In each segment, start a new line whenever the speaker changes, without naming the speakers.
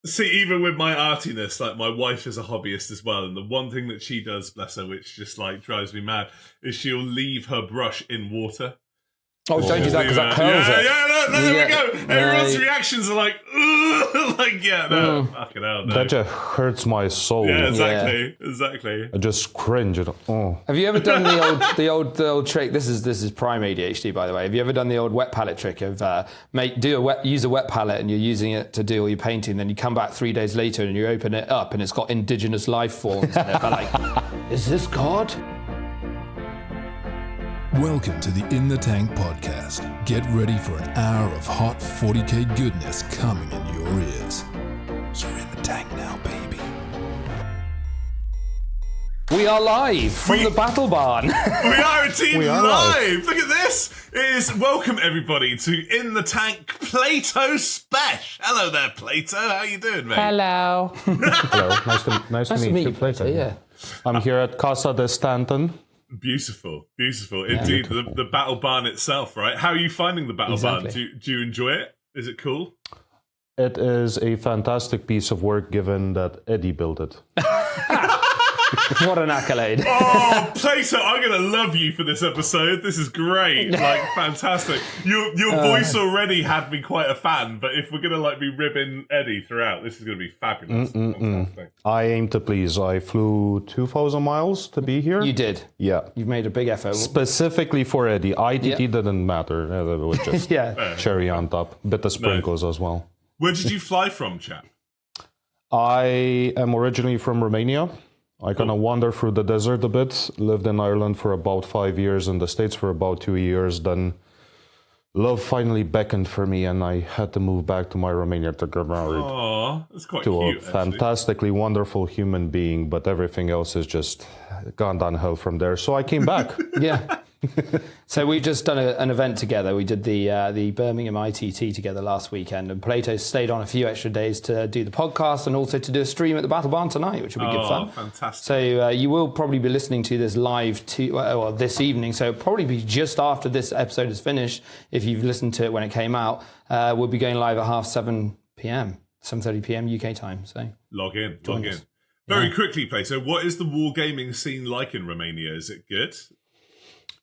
See, even with my artiness, like my wife is a hobbyist as well, and the one thing that she does, bless her, which just like drives me mad, is she'll leave her brush in water.
Oh, don't do that because that curls it.
There we go. Everyone's reactions are like, like, fucking hell, no.
That just hurts my soul.
Yeah, exactly.
I just cringe.
Have you ever done the old trick? This is prime ADHD, by the way. Have you ever done the old wet palette trick of use a wet palette and you're using it to do all your painting, then you come back 3 days later and you open it up and it's got indigenous life forms in it. But like, is this God?
Welcome to the In the Tank podcast. Get ready for an hour of hot 40k goodness coming in your ears. You're in the tank now, baby.
We are live from the Battle Barn.
We are indeed live. Look at this. It is welcome everybody to In the Tank Plato Special. Hello there, Plato. How you doing, mate?
Hello.
Hello. Nice to meet you, Plato.
Yeah.
I'm here at Casa de Stanton.
Beautiful. Indeed, the Battle Barn itself, right? How are you finding the Battle Barn? Do you enjoy it? Is it cool?
It is a fantastic piece of work, given that Eddie built it.
What an accolade.
Oh, Plato, I'm going to love you for this episode. This is great. Like, fantastic. Your voice already had me quite a fan, but if we're going to be ribbing Eddie throughout, this is going to be fabulous. Fantastic.
I aim to please. I flew 2,000 miles to be here.
You did?
Yeah.
You've made a big effort.
Specifically for Eddie. ITT didn't matter. It was just cherry on top. Bit of sprinkles as well.
Where did you fly from, chap?
I am originally from Romania. I kind of wandered through the desert a bit, lived in Ireland for about 5 years, in the States for about 2 years. Then love finally beckoned for me, and I had to move back to my Romania to get married.
Oh, that's quite
to
cute,
a fantastically wonderful human being, but everything else has just gone downhill from there. So I came back.
Yeah. So we've just done an event together. We did the Birmingham ITT together last weekend, and Plato stayed on a few extra days to do the podcast and also to do a stream at the Battle Barn tonight, which will be good fun.
Fantastic.
So you will probably be listening to this live this evening, so it'll probably be just after this episode is finished, if you've listened to it when it came out. We'll be going live at 7:30 p.m. UK time. So
log in. Very quickly, Plato, what is the wargaming scene like in Romania? Is it good?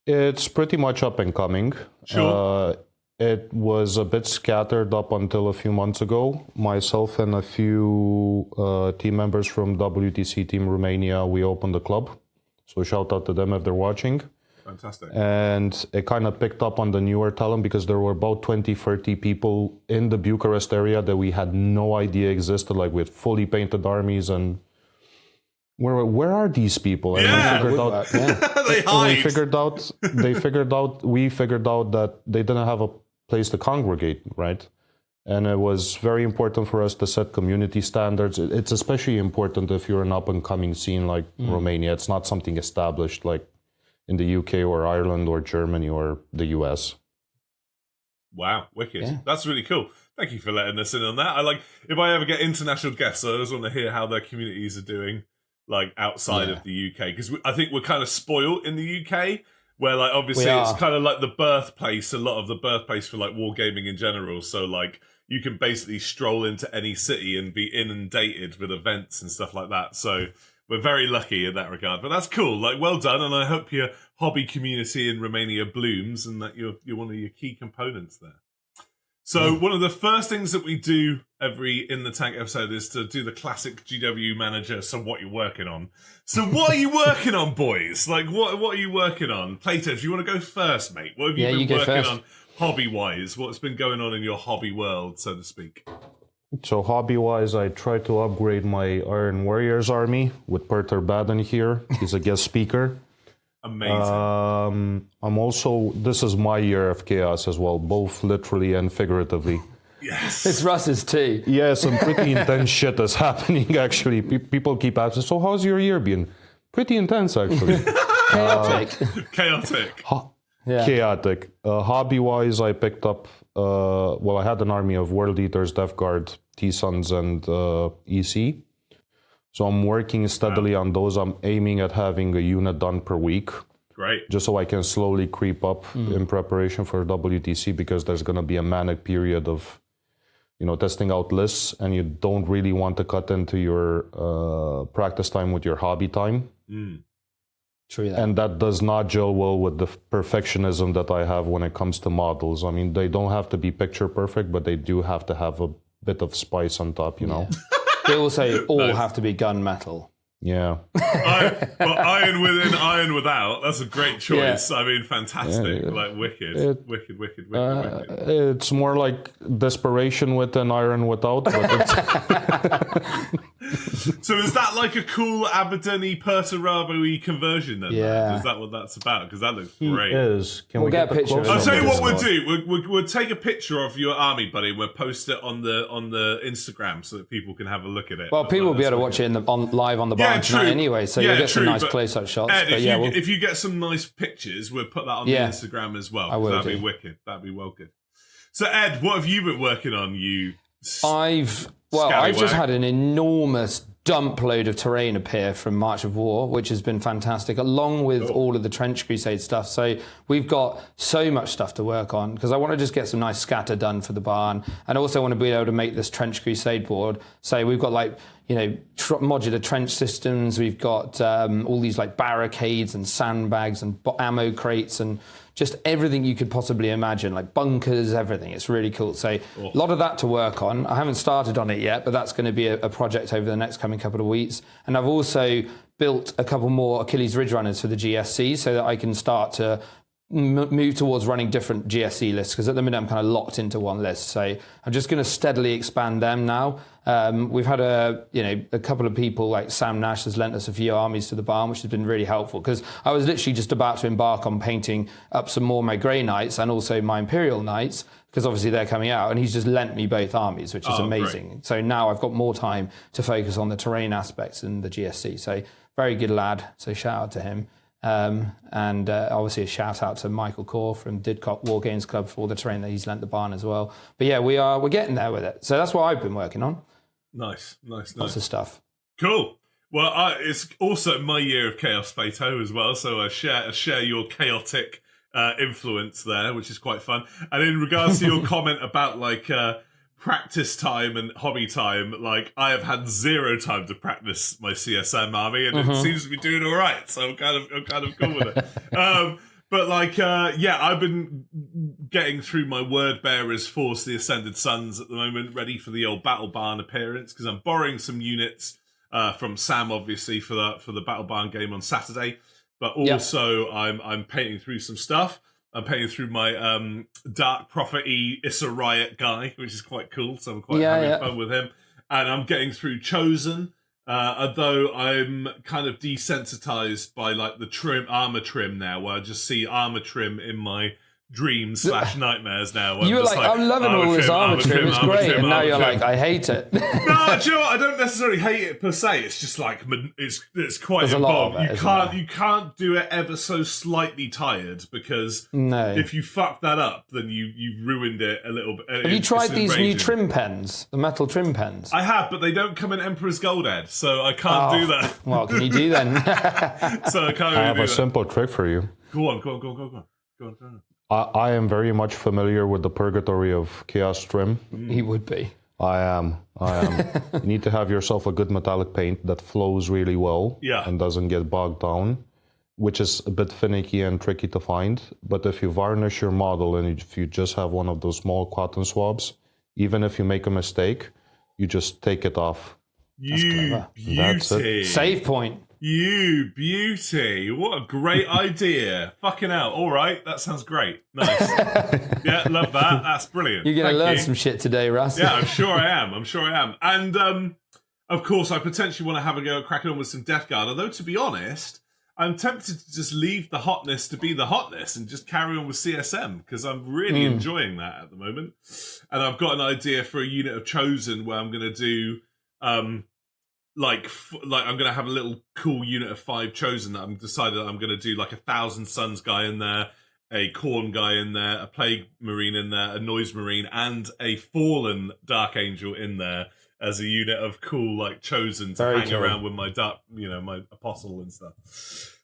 It's pretty much up and coming.
Sure.
It was a bit scattered up until a few months ago. Myself and a few team members from WTC Team Romania, we opened a club. So shout out to them if they're watching.
Fantastic.
And it kind of picked up on the newer talent because there were about 20, 30 people in the Bucharest area that we had no idea existed, like with fully painted armies and... Where are these people? And we figured out we figured out that they didn't have a place to congregate, right? And it was very important for us to set community standards. It's especially important if you're an up-and-coming scene like Romania. It's not something established like in the UK or Ireland or Germany or the US.
Wow, wicked. Yeah. That's really cool. Thank you for letting us in on that. If I ever get international guests, I just want to hear how their communities are doing. Like outside of the UK, because I think we're kind of spoiled in the UK, where like obviously it's kind of like the birthplace, a lot of the birthplace for like wargaming in general. So like you can basically stroll into any city and be inundated with events and stuff like that. So we're very lucky in that regard. But that's cool. Like well done, and I hope your hobby community in Romania blooms and that you're one of your key components there. So one of the first things that we do every In the Tank episode is to do the classic GW manager, so what you're working on. So what are you working on, boys? Like, what are you working on? Plato, do you want to go first, mate? What have you been working on hobby-wise? What's been going on in your hobby world, so to speak?
So hobby-wise, I try to upgrade my Iron Warriors army with Perter Baden here. He's a guest speaker.
Amazing.
I'm also, this is my year of chaos as well, both literally and figuratively.
Yes.
It's Russ's too.
Yeah, some pretty intense shit is happening actually. People keep asking, so how's your year been? Pretty intense actually.
Chaotic.
Chaotic. Hobby-wise, I picked up, I had an army of World Eaters, Death Guard, T-Sons, and EC. So I'm working steadily on those. I'm aiming at having a unit done per week.
Great.
Just so I can slowly creep up in preparation for WTC, because there's going to be a manic period of testing out lists, and you don't really want to cut into your practice time with your hobby time.
True that.
And that does not gel well with the perfectionism that I have when it comes to models. I mean, they don't have to be picture perfect, but they do have to have a bit of spice on top, you know?
They also all have to be gunmetal.
Yeah.
Iron within, iron without. That's a great choice. I mean, fantastic. Like, wicked.
It's more like desperation with an iron without. But
So is that like a cool Aberdyni Perturabo-y conversion then?
Yeah.
Is that what that's about? Because that looks great.
Can
We'll get a picture of
I'll
it.
tell you what we'll do. We'll take a picture of your army, buddy. We'll post it on the Instagram so that people can have a look at it.
Well, people will be able to watch it live on the barn tonight anyway, so you'll get some nice close-up shots.
Ed, if you get some nice pictures, we'll put that on the Instagram as well. That'd be wicked. That'd be well good. So, Ed, what have you been working on?
I've just had an enormous dump load of terrain appear from March of War, which has been fantastic, along with all of the Trench Crusade stuff. So we've got so much stuff to work on, because I want to just get some nice scatter done for the barn, and also want to be able to make this Trench Crusade board. So we've got modular trench systems, we've got all these like barricades and sandbags and ammo crates and just everything you could possibly imagine, like bunkers, everything. It's really cool. So a lot of that to work on. I haven't started on it yet, but that's going to be a project over the next coming couple of weeks. And I've also built a couple more Achilles Ridge Runners for the GSC so that I can start to move towards running different GSC lists, because at the minute I'm kind of locked into one list. So I'm just going to steadily expand them now. We've had a couple of people like Sam Nash has lent us a few armies to the barn, which has been really helpful, because I was literally just about to embark on painting up some more of my Grey Knights and also my Imperial Knights, because obviously they're coming out, and he's just lent me both armies, which is amazing. Great. So now I've got more time to focus on the terrain aspects in the GSC. So very good lad. So shout out to him. And obviously a shout out to Michael Core from Didcot War Games Club for all the terrain that he's lent the barn as well. But yeah, we're getting there with it. So that's what I've been working on.
Nice.
Lots of stuff.
Cool. Well, it's also my year of Chaos Plato as well, so I share your chaotic influence there, which is quite fun. And in regards to your comment about like practice time and hobby time, like I have had zero time to practice my CSM army, and it seems to be doing all right. So I'm kind of cool with it. But like, I've been getting through my Word Bearers Force the Ascended Suns at the moment, ready for the old Battle Barn appearance, because I'm borrowing some units from Sam, obviously, for the Battle Barn game on Saturday. But also, I'm painting through some stuff. I'm painting through my Dark Prophet-y Issa Riot guy, which is quite cool. So I'm quite having fun with him. And I'm getting through Chosen, although I'm kind of desensitized by like the armor trim now, where I just see armor trim in my dreams / nightmares now.
You were like, I'm loving all this armor trim, it's great. And now you're like, I hate it.
No, do you know what? I don't necessarily hate it per se. It's just like, it's quite involved. You can't do it ever so slightly tired, because if you fuck that up, then you ruined it a little bit.
Have you tried these new trim pens, the metal trim pens?
I have, but they don't come in Emperor's Gold, Ed, so I can't do that.
What can you do then?
So I can't really
I have a simple trick for you.
Go on.
I am very much familiar with the purgatory of Chaos Trim.
He would be.
I am. You need to have yourself a good metallic paint that flows really well and doesn't get bogged down, which is a bit finicky and tricky to find. But if you varnish your model and if you just have one of those small cotton swabs, even if you make a mistake, you just take it off.
You beauty.
Save point.
You beauty. What a great idea. Fucking hell. All right. That sounds great. Nice. Yeah, love that. That's brilliant.
You're going to learn some shit today, Russ.
Yeah, I'm sure I am. And, of course, I potentially want to have a go at cracking on with some Death Guard. Although, to be honest, I'm tempted to just leave the hotness to be the hotness and just carry on with CSM, because I'm really enjoying that at the moment. And I've got an idea for a unit of Chosen where I'm going to do... Like I'm going to have a little cool unit of 5 Chosen that I'm decided that I'm going to do like a 1,000 Suns guy in there, a Khorne guy in there, a Plague Marine in there, a Noise Marine, and a Fallen Dark Angel in there as a unit of cool like Chosen to hang around with my my Apostle and stuff.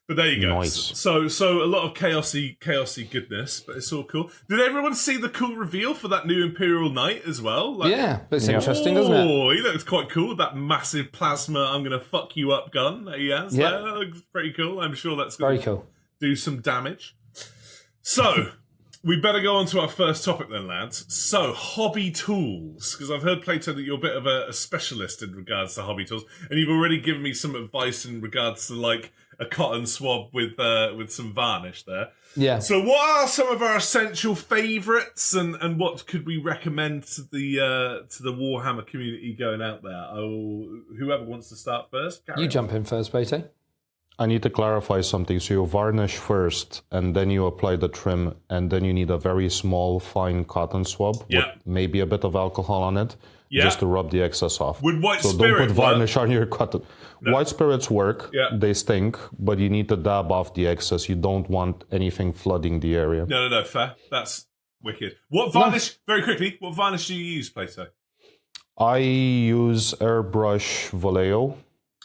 But there you go.
Nice.
So a lot of chaosy goodness, but it's all cool. Did everyone see the cool reveal for that new Imperial Knight as well? Like,
yeah, looks interesting, doesn't it?
Oh, he looks quite cool with that massive plasma I'm going to fuck you up gun that he has.
Yeah.
That looks pretty cool. I'm sure that's
Very
going to
cool.
do some damage. So, we better go on to our first topic then, lads. So, hobby tools. Because I've heard, Plato, that you're a bit of a specialist in regards to hobby tools. And you've already given me some advice in regards to, like, a cotton swab with some varnish there.
Yeah.
So what are some of our essential favourites, and what could we recommend to the Warhammer community going out there? Whoever wants to start first.
You jump in first, Plato.
I need to clarify something. So you varnish first, and then you apply the trim, and then you need a very small, fine cotton swab with maybe a bit of alcohol on it, just to rub the excess off.
Would white
so
spirit
don't put varnish on your cotton.
No.
White spirits work. They stink, but you need to dab off the excess. You don't want anything flooding the area.
No, fair. That's wicked. What varnish, very quickly, what varnish do you use, Plato?
I use Airbrush Vallejo.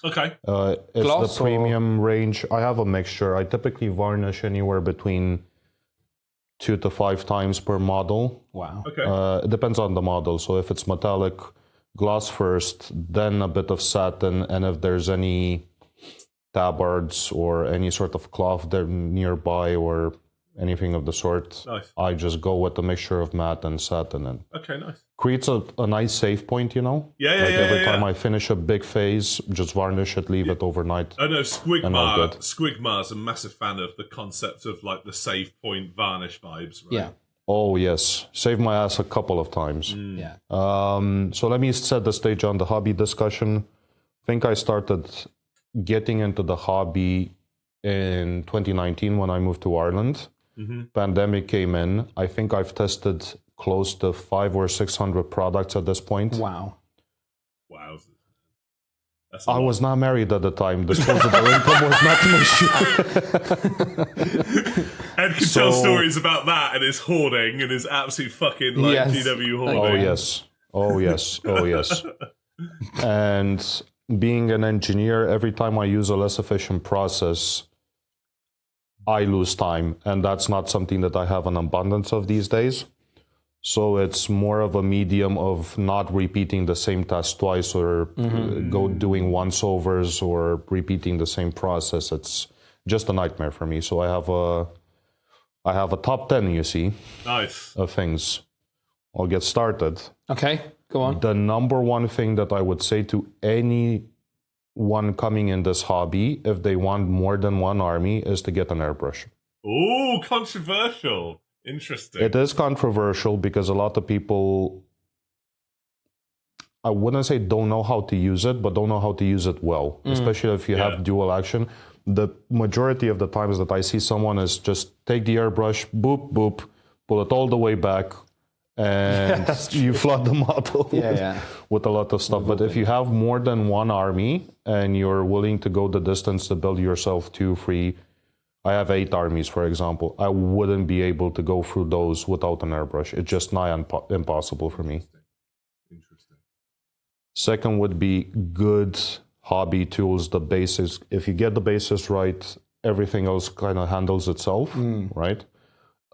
Okay.
It's
Gloss
the premium range. I have a mixture. I typically varnish anywhere between 2 to 5 times per model.
Wow.
Okay.
It depends on the model. So if it's metallic, gloss first, then a bit of satin, and if there's any tabards or any sort of cloth there nearby or anything of the sort, I just go with a mixture of matte and satin. And
okay, nice.
Creates a nice save point, you know? Every time I finish a big phase, just varnish it, leave it overnight.
I know Squigmar's a massive fan of the concept of like the save point varnish vibes, right?
Yeah.
Oh, yes. Saved my ass a couple of times.
Yeah.
So let me set the stage on the hobby discussion. I think I started getting into the hobby in 2019 when I moved to Ireland. Pandemic came in. I think I've tested close to 500 or 600 products at this point.
Wow.
I was not married at the time. Disposable income was not an issue.
Ed can tell stories about that and his hoarding and his absolute fucking GW hoarding.
Oh yes. And being an engineer, every time I use a less efficient process, I lose time, and that's not something that I have an abundance of these days. So it's more of a medium of not repeating the same task twice or doing once-overs or repeating the same process. It's just a nightmare for me. So I have a top 10, you see, of things. I'll get started.
Okay, go on.
The number one thing that I would say to anyone coming in this hobby, if they want more than one army, is to get an airbrush.
Ooh, controversial. Interesting.
It is controversial because a lot of people, I wouldn't say don't know how to use it, but don't know how to use it well, especially if you have dual action. The majority of the times that I see someone is just take the airbrush, boop, boop, pull it all the way back, and you flood the model with a lot of stuff. But if you have more than one army and you're willing to go the distance to build yourself 2, 3, I have 8 armies, for example. I wouldn't be able to go through those without an airbrush. It's just nigh impossible for me.
Interesting.
Second would be good hobby tools, the basics. If you get the basics right, everything else kind of handles itself, right?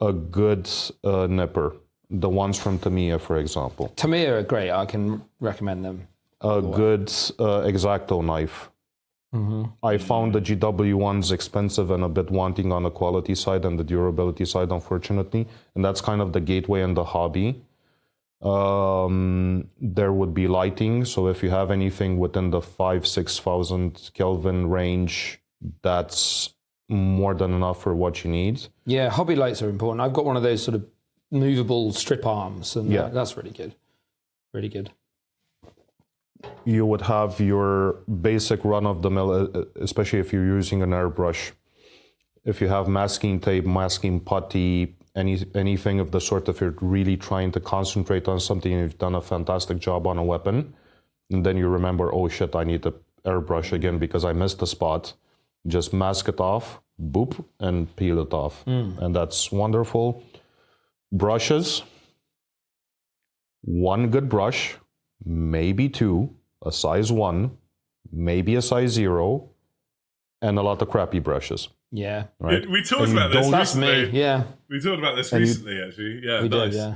A good nipper. The ones from Tamiya, for example.
Tamiya are great. I can recommend them.
A good X-Acto knife. I found the GW ones expensive and a bit wanting on the quality side and the durability side, unfortunately. And that's kind of the gateway in the hobby. There would be lighting. So if you have anything within the 5,000-6,000 Kelvin range, that's more than enough for what you need.
Yeah, hobby lights are important. I've got one of those sort of movable strip arms, and that's really good. Really good.
You would have your basic run-of-the-mill, especially if you're using an airbrush. If you have masking tape, masking putty, anything of the sort, if you're really trying to concentrate on something and you've done a fantastic job on a weapon, and then you remember, oh shit, I need to airbrush again because I missed the spot, just mask it off, boop, and peel it off. And that's wonderful. Brushes. One good brush, maybe 2, a size 1, maybe a size 0, and a lot of crappy brushes.
Yeah.
Right?
We talked about this
That's
recently.
me, yeah.
We talked about this recently, actually. Yeah,
We
nice.
did, yeah.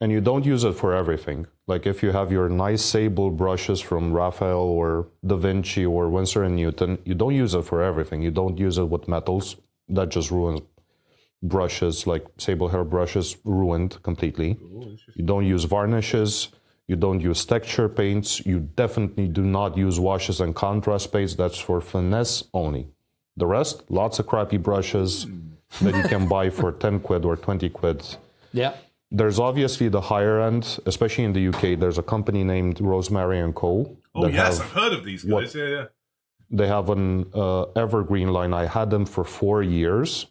And you don't use it for everything. Like if you have your nice sable brushes from Raphael or Da Vinci or Winsor & Newton, you don't use it for everything. You don't use it with metals. That just ruins brushes, like sable hair brushes, ruined completely. You don't use varnishes. You don't use texture paints. You definitely do not use washes and contrast paints. That's for finesse only. The rest, lots of crappy brushes that you can buy for 10 quid or 20 quid.
Yeah.
There's obviously the higher end, especially in the UK. There's a company named Rosemary & Co.
Oh, yes, I've heard of these guys. Yeah.
They have an evergreen line. I had them for 4 years,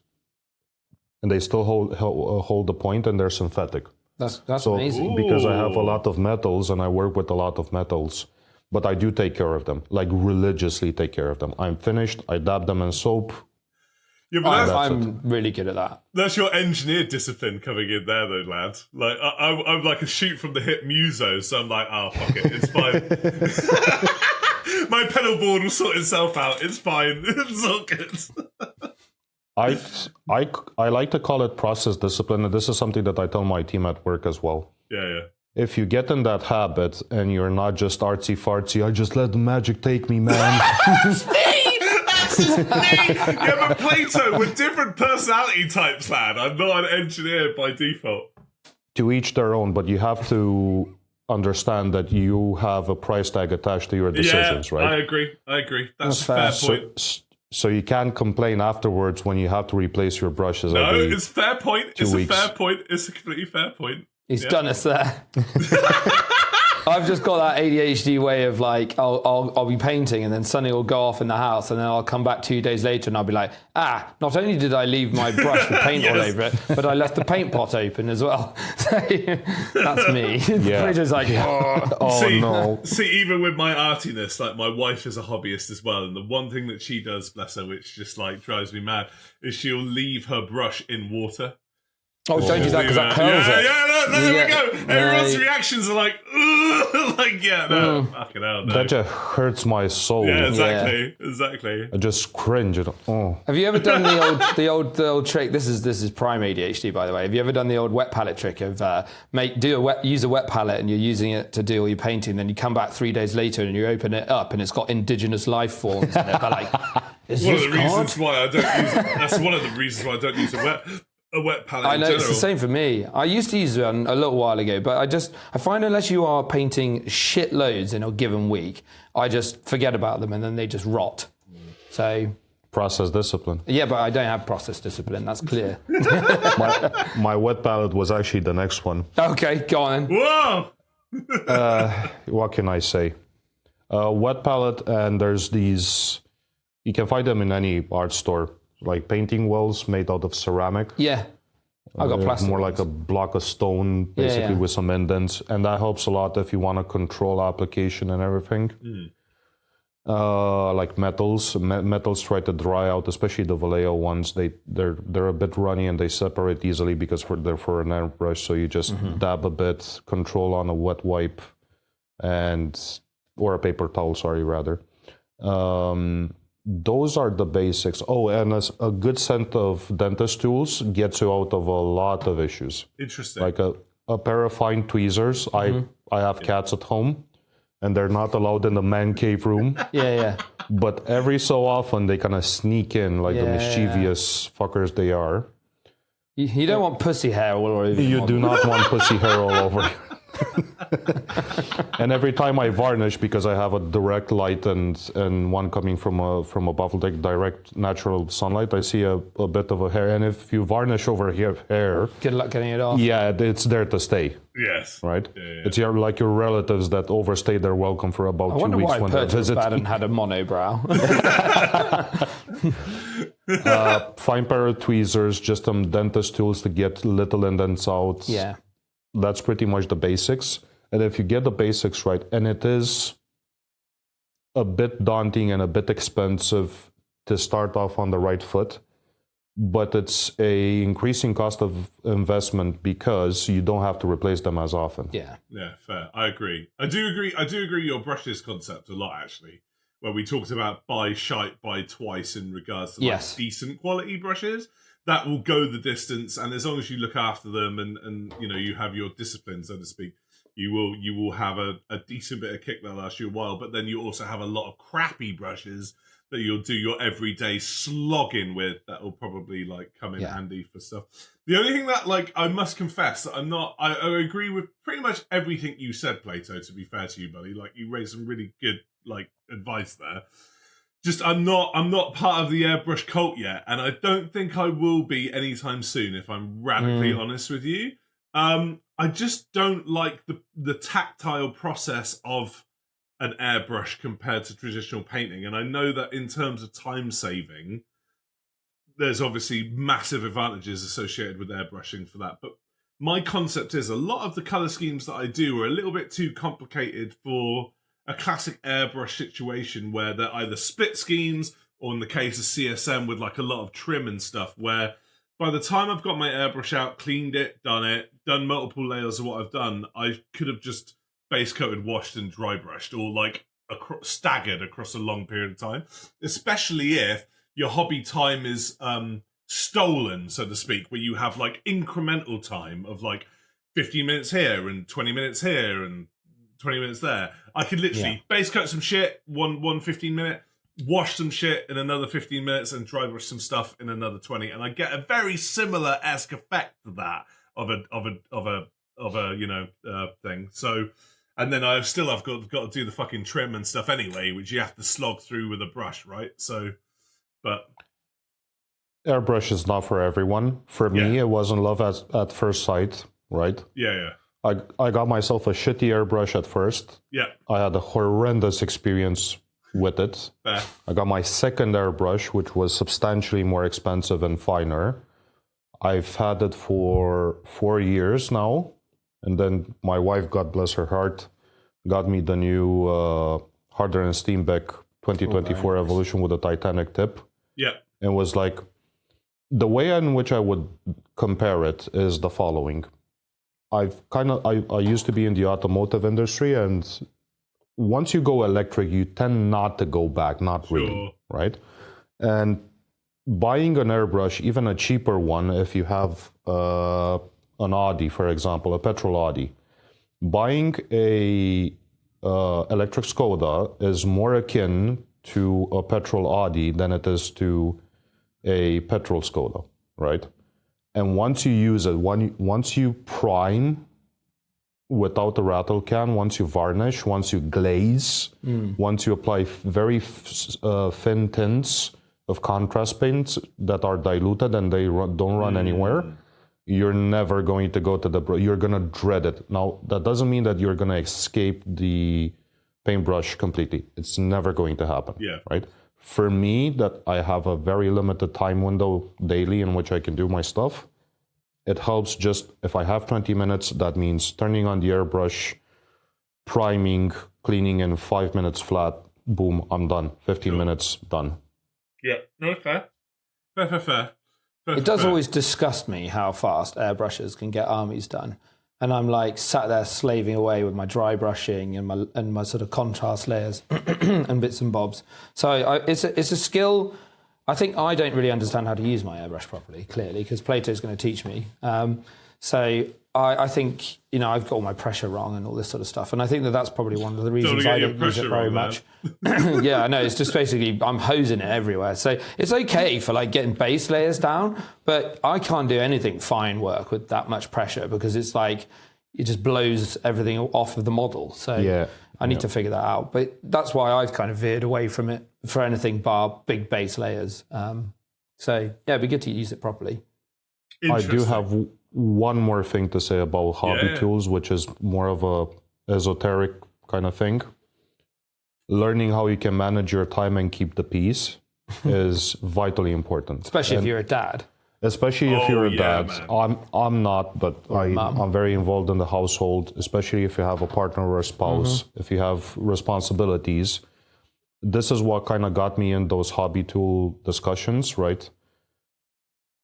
and they still hold the point, and they're synthetic.
That's amazing.
Because I have a lot of metals, and I work with a lot of metals, but I do take care of them, like religiously take care of them. I'm finished. I dab them in soap.
Yeah, but
I'm really good at that.
That's your engineer discipline coming in there, though, lad. Like, I'm like a shoot from the hip muso, so I'm like, oh, fuck it, it's fine. My pedal board will sort itself out. It's fine. It's all good.
I like to call it process discipline, and this is something that I tell my team at work as well.
Yeah.
If you get in that habit and you're not just artsy fartsy, I just let the magic take me, man.
Yeah, but Plato, we're different personality types, lad. I'm not an engineer by default.
To each their own, but you have to understand that you have a price tag attached to your decisions, right?
I agree. That's a fair point.
So you can't complain afterwards when you have to replace your brushes.
No,
every
it's fair point. It's
2 weeks.
a fair point. It's a completely fair point.
He's done us there. I've just got that ADHD way of like, I'll be painting and then Sonny will go off in the house and then I'll come back 2 days later and I'll be like, not only did I leave my brush with paint all over it, but I left the paint pot open as well. So that's me.
Yeah.
Bridget's like,
no.
See, even with my artiness, like my wife is a hobbyist as well, and the one thing that she does, bless her, which just like drives me mad, is she'll leave her brush in water.
Oh, don't do that because that curls it.
There we go. Everyone's reactions are like, fucking hell, no.
That just hurts my soul.
Yeah, exactly.
I just cringe.
Have you ever done the old trick? This is prime ADHD, by the way. Have you ever done the old wet palette trick of use a wet palette and you're using it to do all your painting, then you come back 3 days later and you open it up and it's got indigenous life forms in it. They're like, is
one
this
of the reasons why I don't use it. That's one of the reasons why I don't use a wet palette.
I know,
in
it's the same for me. I used to use one a little while ago, but I find unless you are painting shitloads in a given week, I just forget about them and then they just rot. So
Process discipline.
yeah, but I don't have process discipline. That's clear.
My wet palette was actually the next one.
Okay, go on then.
Whoa!
What can I say? Wet palette, and there's these. You can find them in any art store, like painting wells made out of ceramic.
Yeah, I got plastic.
More like a block of stone, basically, with some indents, and that helps a lot if you want to control application and everything. Like metals, metals try to dry out, especially the Vallejo ones. They're a bit runny and they separate easily because they're for an airbrush. So you just dab a bit, control on a wet wipe, or a paper towel. Sorry, rather. Those are the basics. Oh, and a good set of dentist tools gets you out of a lot of issues.
Interesting.
Like a pair of fine tweezers. I have cats at home, and they're not allowed in the man cave room.
Yeah.
But every so often they kind of sneak in, like the mischievous fuckers they are.
You don't want pussy hair all over you.
You do not want pussy hair all over you. And every time I varnish, because I have a direct light and one coming from above, like direct natural sunlight, I see a bit of a hair. And if you varnish over here hair,
Good luck getting it off.
yeah, it's there to stay.
Yes.
Right?
Yeah.
It's like your relatives that overstay their welcome for about
I
2
wonder
weeks
why
when they
Perch was
visit.
bad and had a monobrow.
Fine pair of tweezers, just some dentist tools to get little indents out.
Yeah.
That's pretty much the basics. And if you get the basics right, and it is a bit daunting and a bit expensive to start off on the right foot, but it's a increasing cost of investment because you don't have to replace them as often.
Yeah.
Yeah, fair. I agree. I do agree your brushes concept a lot, actually. where we talked about buy shite, buy twice in regards to
Yes.
decent quality brushes. That will go the distance, and as long as you look after them and you have your discipline, so to speak, you will have a decent bit of kick that lasts you a while. But then you also have a lot of crappy brushes that you'll do your everyday slogging with that will probably come in handy for stuff. The only thing that I must confess that I agree with pretty much everything you said, Plato, to be fair to you, buddy. You raised some really good advice there. Just I'm not part of the airbrush cult yet, and I don't think I will be anytime soon, if I'm radically honest with you. I just don't like the tactile process of an airbrush compared to traditional painting. And I know that in terms of time saving, there's obviously massive advantages associated with airbrushing for that. But my concept is a lot of the color schemes that I do are a little bit too complicated for a classic airbrush situation where they're either split schemes or in the case of CSM with a lot of trim and stuff, where by the time I've got my airbrush out, cleaned it, done multiple layers of what I've done, I could have just base coated, washed and dry brushed, or staggered across a long period of time, especially if your hobby time is stolen, so to speak, where you have incremental time of 15 minutes here and 20 minutes here and 20 minutes there. I could literally base coat some shit, one 15 minute, wash some shit in another 15 minutes, and dry brush some stuff in another 20, and I get a very similar-esque effect to that of a thing. So, and then I've got to do the fucking trim and stuff anyway, which you have to slog through with a brush, right? So, but
airbrush is not for everyone. For me, it wasn't love at first sight, right?
Yeah.
I got myself a shitty airbrush at first.
Yeah.
I had a horrendous experience with it.
Fair.
I got my second airbrush, which was substantially more expensive and finer. I've had it for 4 years now. And then my wife, God bless her heart, got me the new Harder and Steenbeck 2024 Evolution with a Titanic tip.
Yeah.
And was the way in which I would compare it is the following. I used to be in the automotive industry, and once you go electric, you tend not to go back, not really, right? And buying an airbrush, even a cheaper one, if you have an Audi, for example, a petrol Audi, buying a electric Skoda is more akin to a petrol Audi than it is to a petrol Skoda, right? And once you use it, once you prime without a rattle can, once you varnish, once you glaze, once you apply very thin tints of contrast paints that are diluted and they don't run anywhere, you're never going to go to you're going to dread it. Now, that doesn't mean that you're going to escape the paintbrush completely. It's never going to happen, right? For me, that I have a very limited time window daily in which I can do my stuff, it helps just, if I have 20 minutes, that means turning on the airbrush, priming, cleaning in 5 minutes flat, boom, I'm done. 15 minutes, done.
Yeah, no, fair.
It does always disgust me how fast airbrushes can get armies done. And I'm sat there slaving away with my dry brushing and my sort of contrast layers and bits and bobs. So it's a skill. I think I don't really understand how to use my airbrush properly, clearly, because Plato's going to teach me. So I think, I've got all my pressure wrong and all this sort of stuff. And I think that's probably one of the reasons I don't use it very much. Yeah, I know. It's just basically I'm hosing it everywhere. So it's okay for getting base layers down, but I can't do anything fine work with that much pressure because it's it just blows everything off of the model. So I need to figure that out. But that's why I've kind of veered away from it for anything bar big base layers. So it'd be good to use it properly.
I do have one more thing to say about hobby tools, which is more of a esoteric kind of thing. Learning how you can manage your time and keep the peace is vitally important.
Especially if you're a dad.
Especially if you're a dad.
Man.
I'm not, but I'm very involved in the household, especially if you have a partner or a spouse, if you have responsibilities. This is what kind of got me in those hobby tool discussions, right?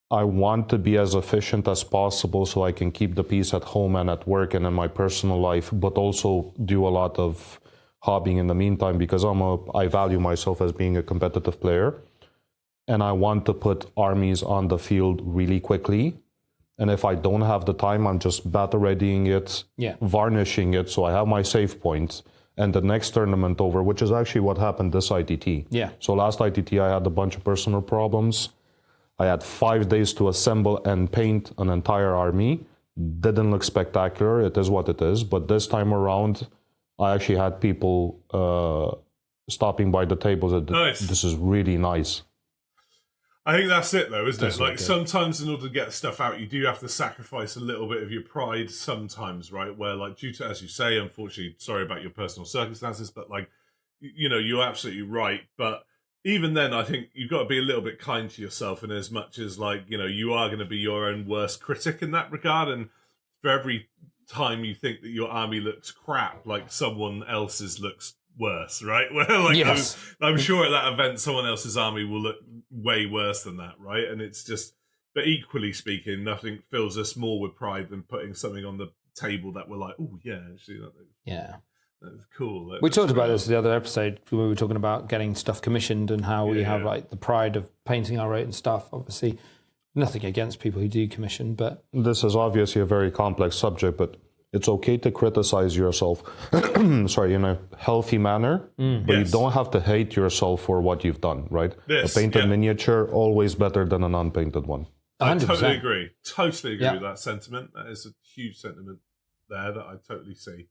I want to be as efficient as possible so I can keep the peace at home and at work and in my personal life, but also do a lot of hobbying in the meantime because I value myself as being a competitive player, and I want to put armies on the field really quickly. And if I don't have the time, I'm just battle readying it, varnishing it, so I have my save point, and the next tournament over, which is actually what happened this ITT.
Yeah.
So last ITT, I had a bunch of personal problems. I had 5 days to assemble and paint an entire army. Didn't look spectacular. It is what it is. But this time around, I actually had people stopping by the tables.
Nice.
This is really nice.
I think that's it, though, isn't it? Like,
good.
sometimes in order to get stuff out, you do have to sacrifice a little bit of your pride sometimes, right? Where, like, due to, as you say, unfortunately, sorry about your personal circumstances, but, like, you know, you're absolutely right. But even then, I think you've got to be a little bit kind to yourself in as much as, like, you know, you are going to be your own worst critic in that regard. And for every time you think that your army looks crap, like, someone else's looks worse, right? Well, like,
Yes.
I'm sure at that event someone else's army will look way worse than that, right? And it's just, but equally speaking, nothing fills us more with pride than putting something on the table that we're like, oh yeah, actually that's cool.
We talked about this in the other episode when we were talking about getting stuff commissioned and how we have like the pride of painting our own stuff. Obviously, nothing against people who do commission, but
this is obviously a very complex subject, but it's okay to criticize yourself, sorry, in a healthy manner, but you don't have to hate yourself for what you've done, right? A painted miniature, always better than an unpainted one.
I
100%.
totally agree. Totally agree with that sentiment. That is a huge sentiment there that I totally see.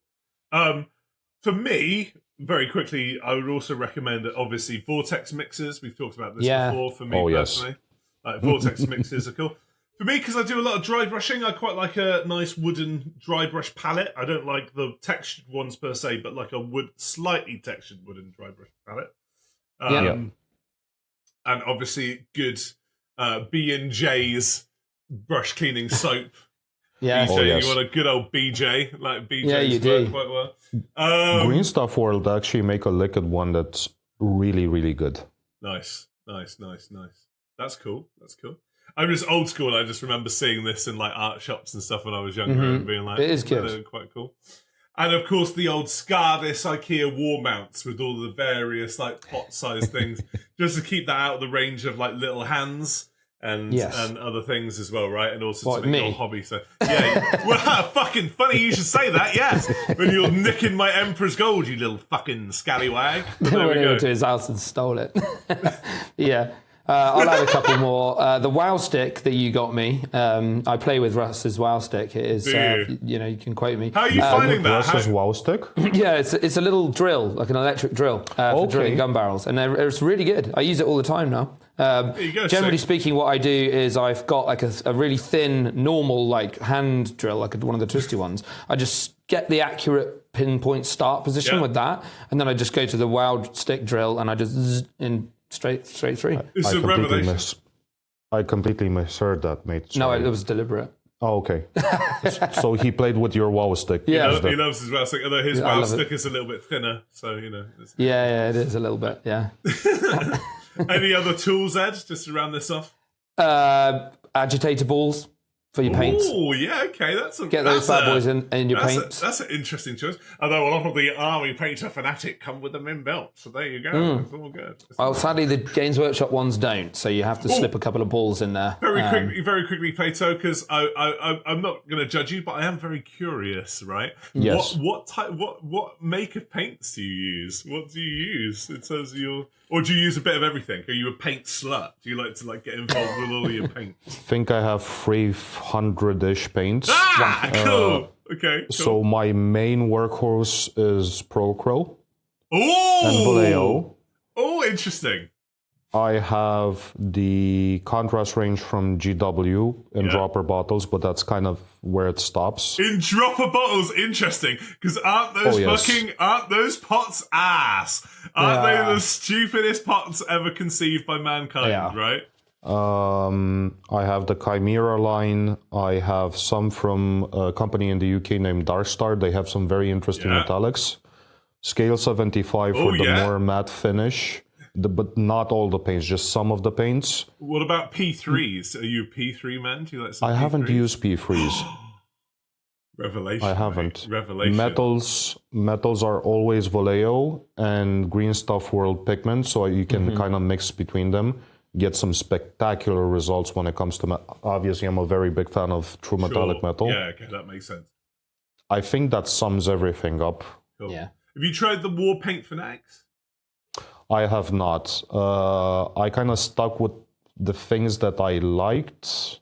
For me, very quickly, I would also recommend, obviously, vortex mixers. We've talked about this before. For me personally, vortex mixers are cool. For me, because I do a lot of dry brushing, I quite like a nice wooden dry brush palette. I don't like the textured ones per se, but like a slightly textured wooden dry brush palette. And obviously, good B&J's brush cleaning soap. BJ, you want a good old BJ, like BJ's
you do.
quite well.
Green Stuff World actually make a liquid one that's really, really good.
Nice. That's cool. I'm just old school, and I just remember seeing this in like art shops and stuff when I was younger and being like,
it is good.
They're quite cool. And of course, the old Scardis IKEA wall mounts with all the various like pot-sized things, just to keep that out of the range of like little hands and other things as well, right? And also to make your hobby. So well, fucking funny you should say that. Yes, when you're nicking my Emperor's gold, you little fucking scallywag.
There went over to his house and stole it. I'll add a couple more. The WoW stick that you got me, I play with Russ's WoW stick. It is, you can quote me.
How are you finding that?
Russ's WoW stick?
Yeah, it's a little drill, like an electric drill for drilling gun barrels. And it's really good. I use it all the time now. Generally speaking, what I do is I've got like a really thin, normal like hand drill, like one of the twisty ones. I just get the accurate pinpoint start position with that, and then I just go to the WoW stick drill and I just zzz in straight through.
It's a revelation.
I completely misheard that, mate.
Sorry. No, it was deliberate.
Oh, okay. So he played with your WoW stick.
Yeah,
he loves his WoW stick, although his WoW stick is a little bit thinner, so you know.
Yeah, it is a little bit. Yeah.
Any other tools, Ed? Just to round this off.
Agitator balls for your paints.
Oh, yeah, okay.
Get those bad boys in your paints.
That's an interesting choice. Although a lot of the army painter fanatic come with them in belt, so there you go. It's all good.
Well, sadly, the Games Workshop ones don't, so you have to slip a couple of balls in there.
Very quickly, Plato, because I'm not going to judge you, but I am very curious, right?
Yes.
What make of paints do you use? What do you use in terms of your... Or do you use a bit of everything? Are you a paint slut? Do you like to get involved with all your paint?
I think I have 300-ish paints.
Cool. Okay, cool.
So my main workhorse is Procro
and
Vallejo.
Oh, interesting.
I have the contrast range from GW in dropper bottles, but that's kind of where it stops.
In dropper bottles, interesting, because aren't those pots ass? Aren't they the stupidest pots ever conceived by mankind, right?
I have the Chimera line. I have some from a company in the UK named Darkstar. They have some very interesting metallics. Scale 75 for the more matte finish. But not all the paints, just some of the paints.
What about P3s? Are you a P3 man? Do you like some
I
P3s?
haven't used P3s.
Revelation.
I haven't.
Revelation.
Metals are always Vallejo and green stuff world pigment, so you can kind of mix between them, get some spectacular results when it comes to obviously I'm a very big fan of true metallic metal.
Yeah, okay, that makes sense.
I think that sums everything up.
Cool.
Yeah.
Have you tried the War Paint Fanatics?
I have not. I kind of stuck with the things that I liked.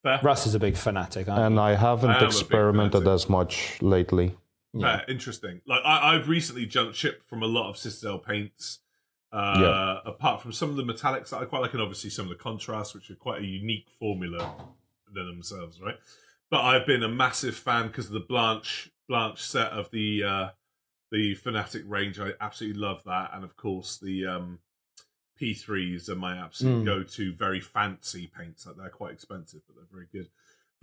Fair.
Russ is a big fanatic,
And I haven't experimented as much lately.
Yeah. Interesting. Like I've recently jumped ship from a lot of Citadel paints. Apart from some of the metallics that I quite like, and obviously some of the contrasts, which are quite a unique formula in themselves, right? But I've been a massive fan because of the Blanche set of the Fanatic range. I absolutely love that, and of course the P3s are my absolute go-to, very fancy paints. Like they're quite expensive, but they're very good.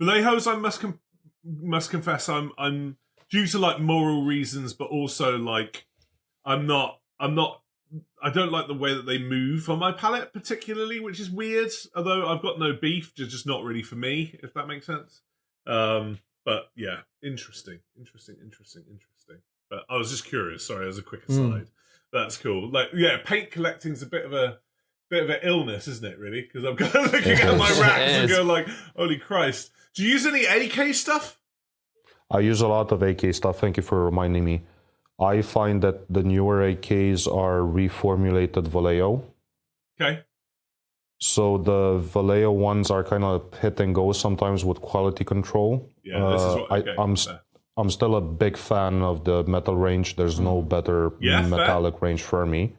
Vallejos, I must confess, I'm due to like moral reasons, but also like I don't like the way that they move on my palette particularly, which is weird. Although I've got no beef, just not really for me, if that makes sense. But yeah, interesting. But I was just curious. Sorry, as a quick aside. That's cool. Like, yeah, paint collecting's a bit of an illness, isn't it? Really, because I'm kind of looking at my racks and go like, "Holy Christ!" Do you use any AK stuff?
I use a lot of AK stuff. Thank you for reminding me. I find that the newer AKs are reformulated Vallejo.
Okay.
So the Vallejo ones are kind of hit and go sometimes with quality control.
Yeah, this is what
I'm still a big fan of the metal range. There's no better metallic range for me.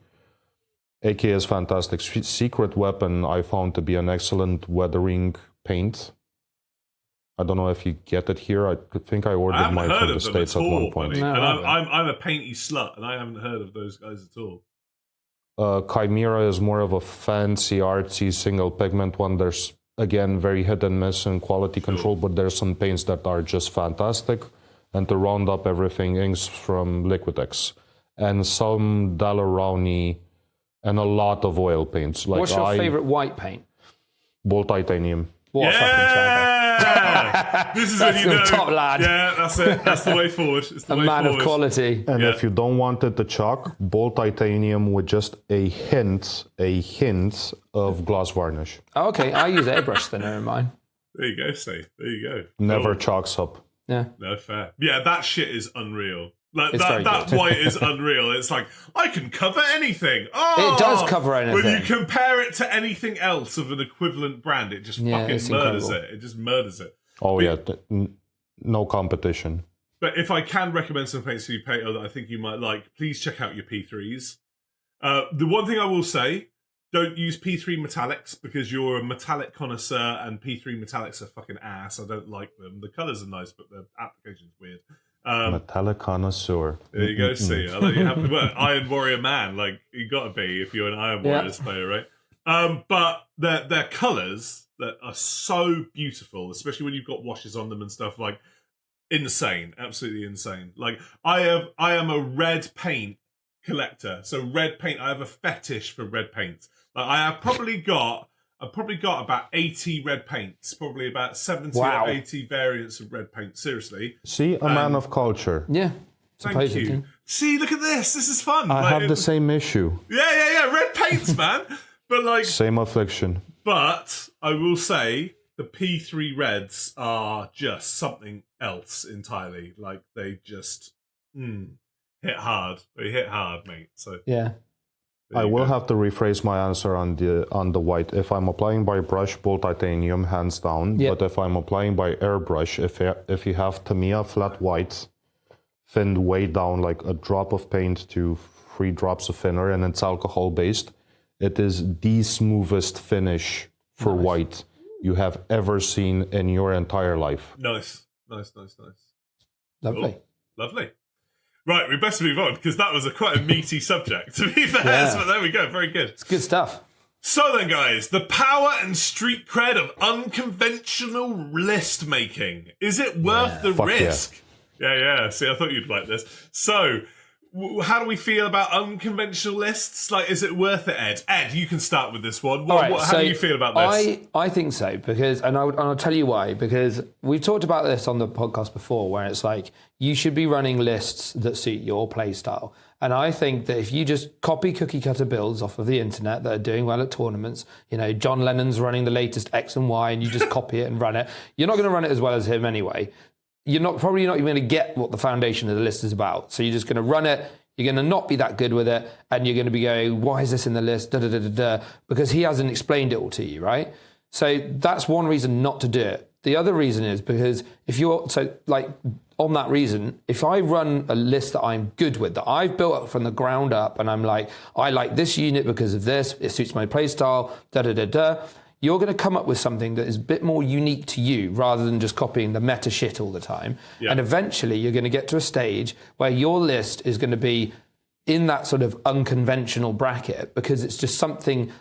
AK is fantastic. Secret Weapon I found to be an excellent weathering paint. I don't know if you get it here. I think I ordered mine from the States at one point.
No, and I'm a painty slut, and I haven't heard of those guys at all.
Chimera is more of a fancy, artsy, single pigment one. There's, again, very hit and miss in quality control, but there's some paints that are just fantastic. And to round up everything, inks from Liquitex. And some Dalarani, and a lot of oil paints. Like
what's your favorite white paint?
Bolt Titanium.
What a fucking chagger.
This is
that's
when you know.
Top lad.
Yeah, that's it. That's the way forward. It's the
a
way
man
forward.
of quality.
And if you don't want it to chalk, Bolt Titanium with just a hint of gloss varnish.
Oh, okay, I use airbrush thinner in mine.
There you go, Steve. There you go.
Never chalks up.
Yeah.
No, fair. Yeah, that shit is unreal. Like
It's
that
very
white is unreal. It's like, I can cover anything. Oh,
It does cover anything.
When you compare it to anything else of an equivalent brand, it just fucking murders it. It just murders it.
Oh, no competition.
But if I can recommend some paints for you, Pato, that I think you might like, please check out your P3s. The one thing I will say, don't use P3 metallics because you're a metallic connoisseur and P3 metallics are fucking ass. I don't like them. The colours are nice, but the application's weird.
Metallic connoisseur.
There you go, see. I let you have Iron Warrior man, like you gotta be if you're an Iron Warriors player, right? But their colours that are so beautiful, especially when you've got washes on them and stuff, like insane, absolutely insane. Like I am a red paint collector, so red paint. I have a fetish for red paint. Like I've probably got about 80 red paints, probably about 70 or 80 variants of red paint. Seriously.
See, a man of culture.
Yeah.
Thank you. See, look at this. This is fun.
I have the same issue.
Yeah. Red paints, man. But like
same affliction.
But I will say the P3 reds are just something else entirely. Like they just hit hard. They hit hard, mate. So
yeah.
I will have to rephrase my answer on the white. If I'm applying by brush, Bolt Titanium, hands down.
Yep.
But if I'm applying by airbrush, if you have Tamiya flat white, thinned way down like a drop of paint to 3 drops of thinner, and it's alcohol based, it is the smoothest finish for white you have ever seen in your entire life.
Nice.
Lovely.
Cool. Lovely. Right, we best move on because that was quite a meaty subject, to be fair. But there we go, very good.
It's good stuff.
So then, guys, the power and street cred of unconventional list making. Is it worth the risk? Yeah. See, I thought you'd like this. So, how do we feel about unconventional lists? Like, is it worth it, Ed? Ed, you can start with this one. How do you feel about this?
I think so, because, and I'll tell you why, because we've talked about this on the podcast before, where it's like, you should be running lists that suit your play style. And I think that if you just copy cookie cutter builds off of the internet that are doing well at tournaments, John Lennon's running the latest X and Y, and you just copy it and run it, you're not going to run it as well as him anyway. You're probably not even going to get what the foundation of the list is about. So you're just going to run it. You're going to not be that good with it, and you're going to be going, why is this in the list? Because he hasn't explained it all to you, right? So that's one reason not to do it. The other reason is because on that reason, if I run a list that I'm good with, that I've built up from the ground up, and I'm like, I like this unit because of this, it suits my play style, you're going to come up with something that is a bit more unique to you rather than just copying the meta shit all the time. Yeah. And eventually you're going to get to a stage where your list is going to be in that sort of unconventional bracket because it's just something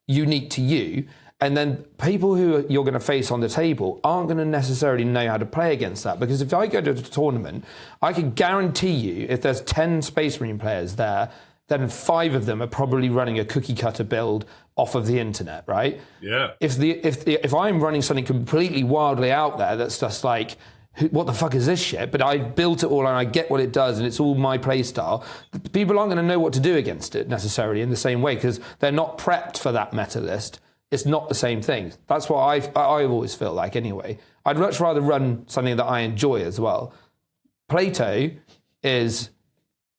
unique to you. And then people who you're going to face on the table aren't going to necessarily know how to play against that. Because if I go to a tournament, I can guarantee you if there's 10 Space Marine players there, then 5 of them are probably running a cookie cutter build off of the internet, right?
Yeah.
If I'm running something completely wildly out there that's just like, what the fuck is this shit? But I built it all and I get what it does and it's all my play style. People aren't going to know what to do against it necessarily in the same way because they're not prepped for that meta list. It's not the same thing. That's what I always feel like anyway. I'd much rather run something that I enjoy as well. Plato is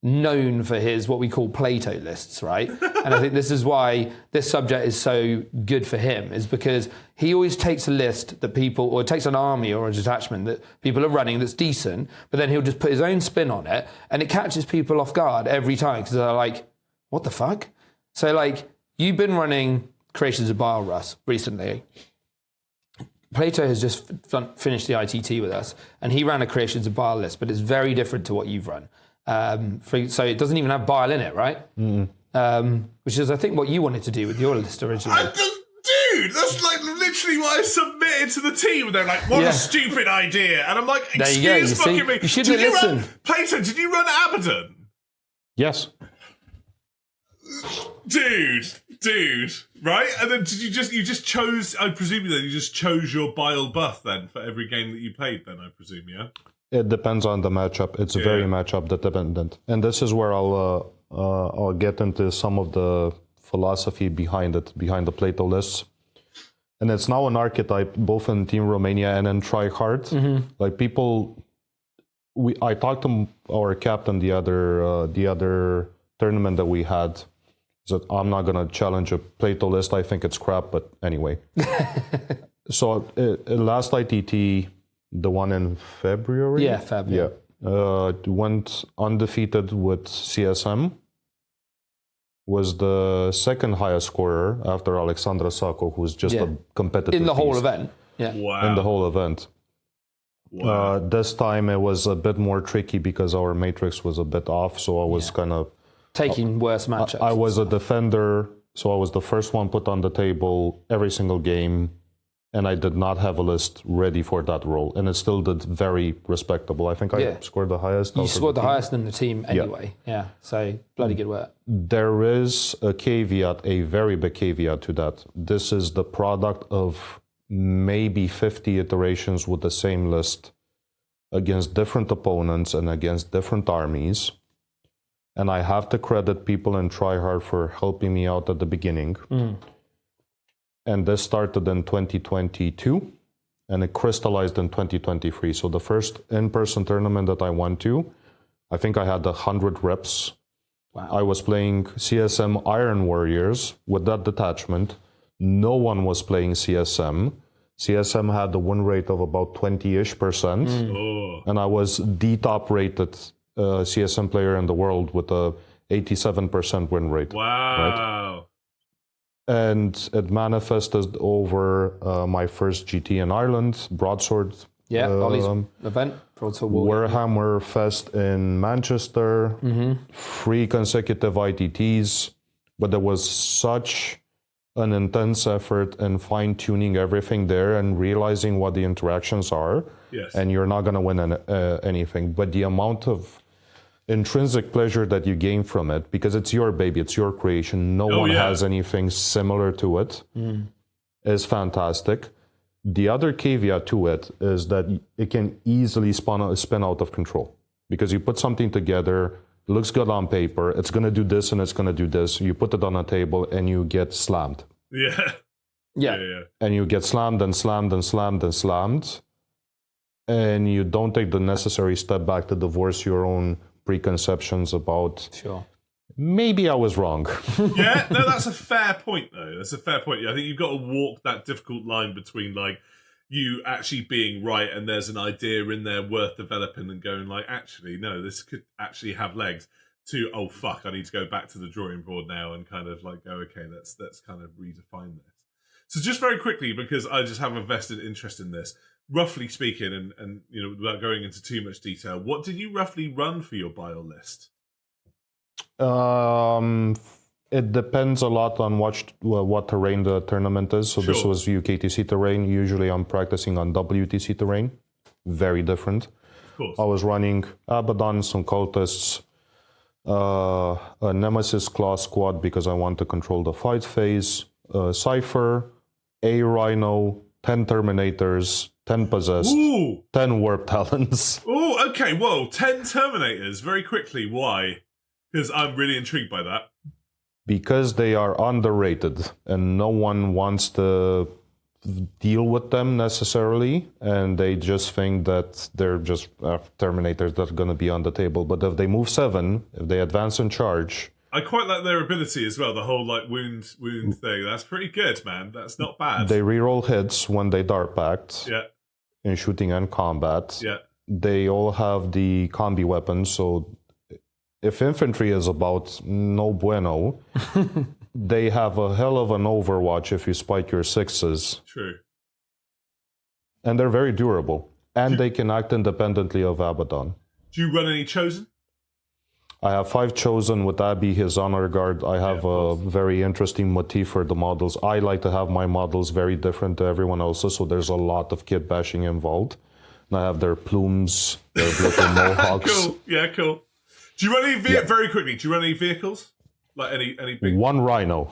known for his what we call Plato lists, right? And I think this is why this subject is so good for him, is because he always takes a list that people, or takes an army or a detachment that people are running that's decent, but then he'll just put his own spin on it, and it catches people off guard every time because they're like, what the fuck? So like, you've been running Creations of Bile, Russ, recently. Plato has just finished the ITT with us, and he ran a Creations of Bile list, but it's very different to what you've run. So it doesn't even have bile in it, right? Which is, I think, what you wanted to do with your list originally.
Dude, that's like literally what I submitted to the team. They're like, what a stupid idea. And I'm like, excuse fucking me.
You shouldn't listen.
Plato, did you run Abaddon?
Yes.
Dude, right? And then you just chose, I presume then you just chose your bile buff then for every game that you played then, I presume, yeah?
It depends on the matchup. It's very matchup dependent, and this is where I'll get into some of the philosophy behind the Plato lists. And it's now an archetype both in Team Romania and in Try Hard. Mm-hmm. Like people, I talked to our captain the other tournament that we had. Said I'm not gonna challenge a Plato list. I think it's crap, but anyway. So last ITT. The one in February?
Yeah, February.
Yeah. Went undefeated with CSM. Was the second highest scorer after Alexandra Sacco, who's just a competitive
in the whole
beast.
event. Yeah.
Wow.
In the whole event.
Wow.
This time it was a bit more tricky because our matrix was a bit off, so I was kind of...
taking worse matchups.
I was a defender, so I was the first one put on the table every single game. And I did not have a list ready for that role. And it still did very respectable. I think I scored the highest.
You scored the highest in the team anyway. Yeah. So bloody good work.
There is a caveat, a very big caveat to that. This is the product of maybe 50 iterations with the same list against different opponents and against different armies. And I have to credit people in Try Hard for helping me out at the beginning. Mm. And this started in 2022, and it crystallized in 2023. So the first in-person tournament that I went to, I think I had 100 reps.
Wow.
I was playing CSM Iron Warriors with that detachment. No one was playing CSM. CSM had a win rate of about 20-ish%. And I was the top-rated CSM player in the world with a 87% win rate.
Wow.
Right? And it manifested over my first GT in Ireland, Broadsword.
Yeah, Ollie's event, Broadsword War.
Warhammer Fest in Manchester, 3 consecutive ITTs, but there was such an intense effort in fine-tuning everything there and realizing what the interactions are.
Yes.
And you're not going to win anything. But the amount of intrinsic pleasure that you gain from it, because it's your baby, it's your creation, no one has anything similar to it, is fantastic. The other caveat to it is that it can easily spin out of control, because you put something together, it looks good on paper, it's going to do this and it's going to do this, you put it on a table and you get slammed.
Yeah.
And you get slammed and slammed and slammed and slammed, and you don't take the necessary step back to divorce your own preconceptions about, maybe I was wrong.
Yeah, no, that's a fair point, though. That's a fair point. I think you've got to walk that difficult line between, like, you actually being right and there's an idea in there worth developing and going, like, actually, no, this could actually have legs, to, oh, fuck, I need to go back to the drawing board now and kind of, like, go, okay, let's kind of redefine this. So just very quickly, because I just have a vested interest in this, roughly speaking, and you know, without going into too much detail, what did you roughly run for your bile list?
It depends a lot on what terrain the tournament is. So this was UKTC terrain. Usually I'm practicing on WTC terrain. Very different.
Of course.
I was running Abaddon, some cultists, a Nemesis class squad because I want to control the fight phase, Cypher, a Rhino, 10 Terminators, 10 Possessed, 10 Warp Talons.
Oh, okay, whoa, 10 Terminators, very quickly, why? Because I'm really intrigued by that.
Because they are underrated, and no one wants to deal with them necessarily, and they just think that they're just Terminators that are going to be on the table. But if they move 7, if they advance and charge...
I quite like their ability as well, the whole like wound thing. That's pretty good, man. That's not bad.
They reroll hits when they dart packed.
Yeah.
In shooting and combat.
Yeah.
They all have the combi weapons, so if infantry is about no bueno, they have a hell of an overwatch if you spike your 6s.
True.
And they're very durable. And they can act independently of Abaddon.
Do you run any Chosen?
I have 5 Chosen with Abby, his honor guard. I have a very interesting motif for the models. I like to have my models very different to everyone else's, so there's a lot of kit bashing involved. And I have their plumes, their little mohawks.
Cool. Yeah, cool. Do you run any very quickly? Do you run any vehicles? Like any big?
1 Rhino.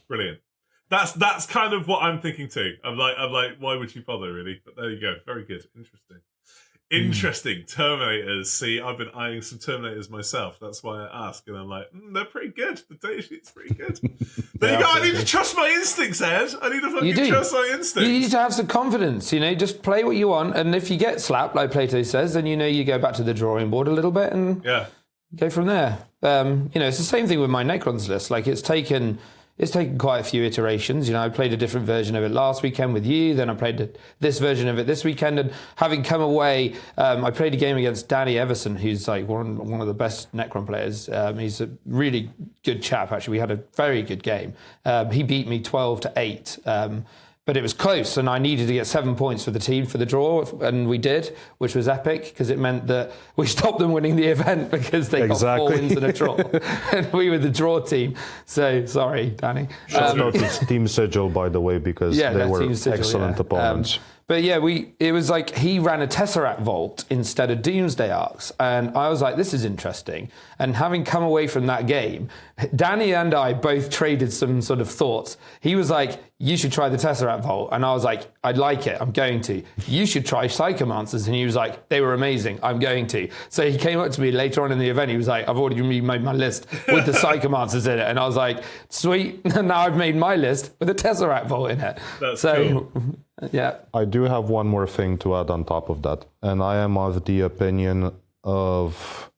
Brilliant. That's kind of what I'm thinking too. I'm like, why would you bother really? But there you go. Very good. Interesting. Terminators. See, I've been eyeing some Terminators myself. That's why I ask. And I'm like, they're pretty good. The data sheet's pretty good. There you go. I need to trust my instincts, Ed. I need to fucking trust my instincts.
You need to have some confidence, you know, just play what you want. And if you get slapped, like Plato says, then you know you go back to the drawing board a little bit and go from there. You know, it's the same thing with my Necrons list. Like it's taken quite a few iterations. You know, I played a different version of it last weekend with you, then I played this version of it this weekend, and having come away, I played a game against Danny Everson, who's like one of the best Necron players. He's a really good chap, actually. We had a very good game. He beat me 12-8. But it was close, and I needed to get 7 points for the team for the draw, and we did, which was epic, because it meant that we stopped them winning the event because they got 4 wins and a draw. And we were the draw team. So, sorry, Danny.
Shout out to Team Sigil, by the way, because they were excellent opponents.
But yeah, it was like he ran a Tesseract Vault instead of Doomsday Arcs. And I was like, this is interesting. And having come away from that game, Danny and I both traded some sort of thoughts. He was like, you should try the Tesseract Vault. And I was like, I'd like it. I'm going to. You should try Psychomancers. And he was like, they were amazing. I'm going to. So he came up to me later on in the event. He was like, I've already made my list with the Psychomancers in it. And I was like, sweet. And now I've made my list with the Tesseract Vault in it.
That's cool.
Yeah.
I do have one more thing to add on top of that. And I am of the opinion of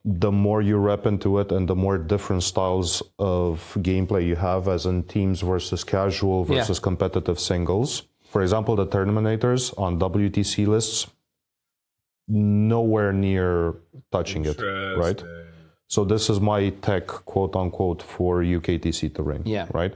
the more you rep into it and the more different styles of gameplay you have, as in teams versus casual versus competitive singles. For example, the Terminators on WTC lists, nowhere near touching it, right? So this is my tech, quote unquote, for UKTC terrain, right?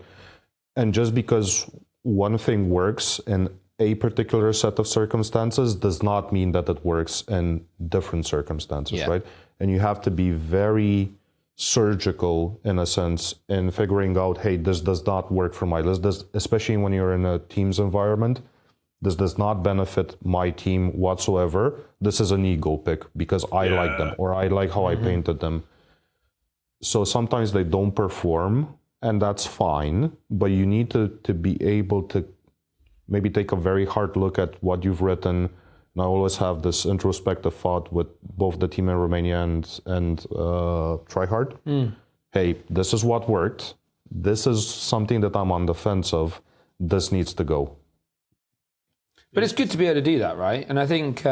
And just because one thing works in a particular set of circumstances does not mean that it works in different circumstances, right? And you have to be very surgical, in a sense, in figuring out, hey, this does not work for my list, especially when you're in a team's environment. This does not benefit my team whatsoever. This is an ego pick because I like them or I like how I painted them. So sometimes they don't perform, and that's fine, but you need to be able to maybe take a very hard look at what you've written. And I always have this introspective thought with both the team in Romania and Tryhard. Hey, this is what worked. This is something that I'm on the fence of. This needs to go.
But it's good to be able to do that, right? And I think,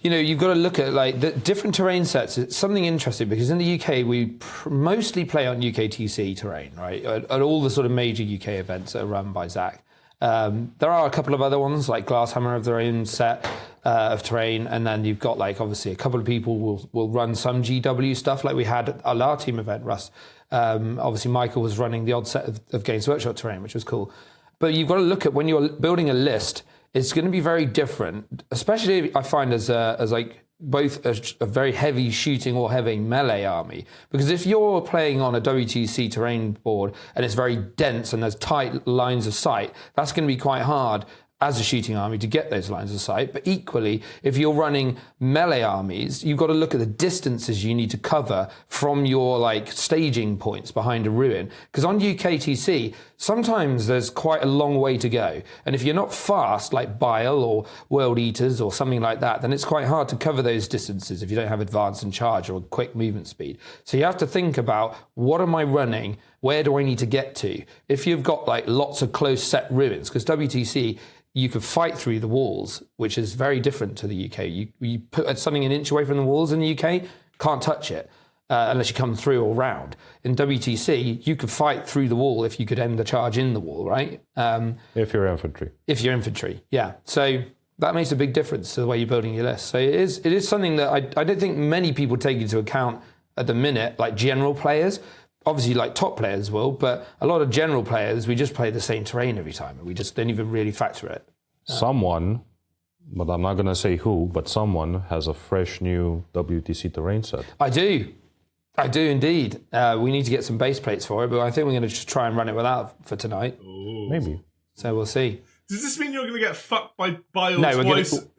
you've got to look at like the different terrain sets. It's something interesting because in the UK, we mostly play on UKTC terrain, right? At all the sort of major UK events that are run by Zach. There are a couple of other ones like Glasshammer have their own set of terrain, and then you've got like obviously a couple of people will run some GW stuff like we had at our team event, Russ. Obviously Michael was running the odd set of Games Workshop terrain, which was cool. But you've got to look at when you're building a list, it's going to be very different, especially I find as like both a very heavy shooting or heavy melee army. Because if you're playing on a WTC terrain board and it's very dense and there's tight lines of sight, that's going to be quite hard as a shooting army to get those lines of sight. But equally, if you're running melee armies, you've got to look at the distances you need to cover from your like staging points behind a ruin. Because on UKTC, sometimes there's quite a long way to go. And if you're not fast, like Bile or World Eaters or something like that, then it's quite hard to cover those distances if you don't have advance and charge or quick movement speed. So you have to think about, what am I running? Where do I need to get to? If you've got like lots of close set ruins, because WTC, you could fight through the walls, which is very different to the UK. You put something an inch away from the walls in the UK, can't touch it unless you come through or round. In WTC, you could fight through the wall if you could end the charge in the wall, right?
If you're infantry.
If you're infantry, yeah. So that makes a big difference to the way you're building your list. So it is something that I don't think many people take into account at the minute, like general players. Obviously, like top players will, but a lot of general players, we just play the same terrain every time. And we just don't even really factor it.
Someone, but I'm not going to say who, but someone has a fresh new WTC terrain set.
I do indeed. We need to get some base plates for it, but I think we're going to just try and run it without for tonight.
Ooh.
Maybe.
So we'll see.
Does this mean you're going to get fucked by Bile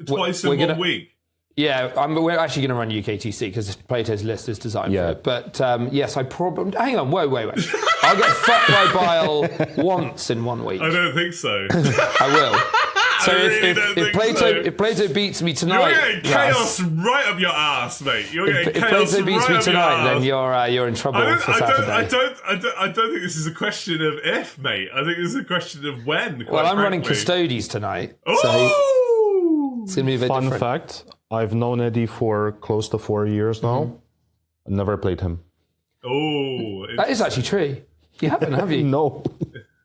twice in 1 week?
Yeah, we're actually going to run UKTC because Plato's list is designed for it. But yes, I probably... Hang on, wait. I'll get fucked by Bile once in 1 week.
I don't think so.
I will. So if Plato beats me tonight...
You're getting chaos right up your ass, mate. You're getting chaos
Plato beats
right
me tonight,
then
you're in trouble for Saturday.
I don't think this is a question of if, mate. I think this is a question of when.
Well, I'm running Custodes tonight.
Oh!
So it's going to be a bit different.
Fun fact, I've known Eddie for close to 4 years now. Never played him.
Oh.
That is actually true. You haven't, have you?
No.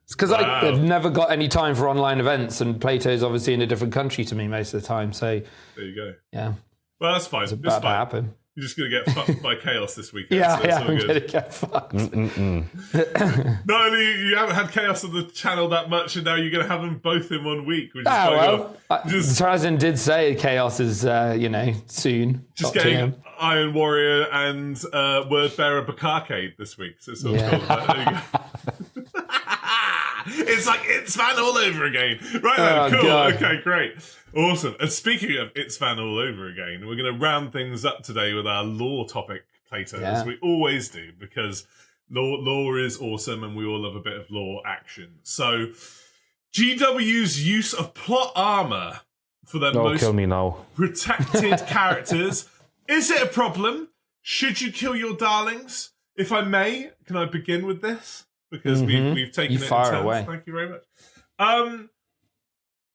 It's because I've never got any time for online events, and Plato's obviously in a different country to me most of the time. So
there you go.
Yeah.
Well, that's fine. It's
about to
fine.
happen.
You're just going to get fucked by chaos this weekend.
Yeah,
so
I'm going to get fucked.
Not only you haven't had chaos on the channel that much, and now you're going to have them both in 1 week. Which is
Tarazin did say chaos is, soon.
Just getting Iron Warrior and Word Bearer Bakake this week. So it's it's like It's Van all over again. Right then, cool. God. Okay, great. Awesome. And speaking of It's Van all over again, we're going to round things up today with our lore topic, Plato, as we always do, because lore is awesome and we all love a bit of lore action. So, GW's use of plot armor for their most
kill me now.
protected characters. Is it a problem? Should you kill your darlings? If I may, can I begin with this? Because we've taken it in turns.
Away.
Thank you very much.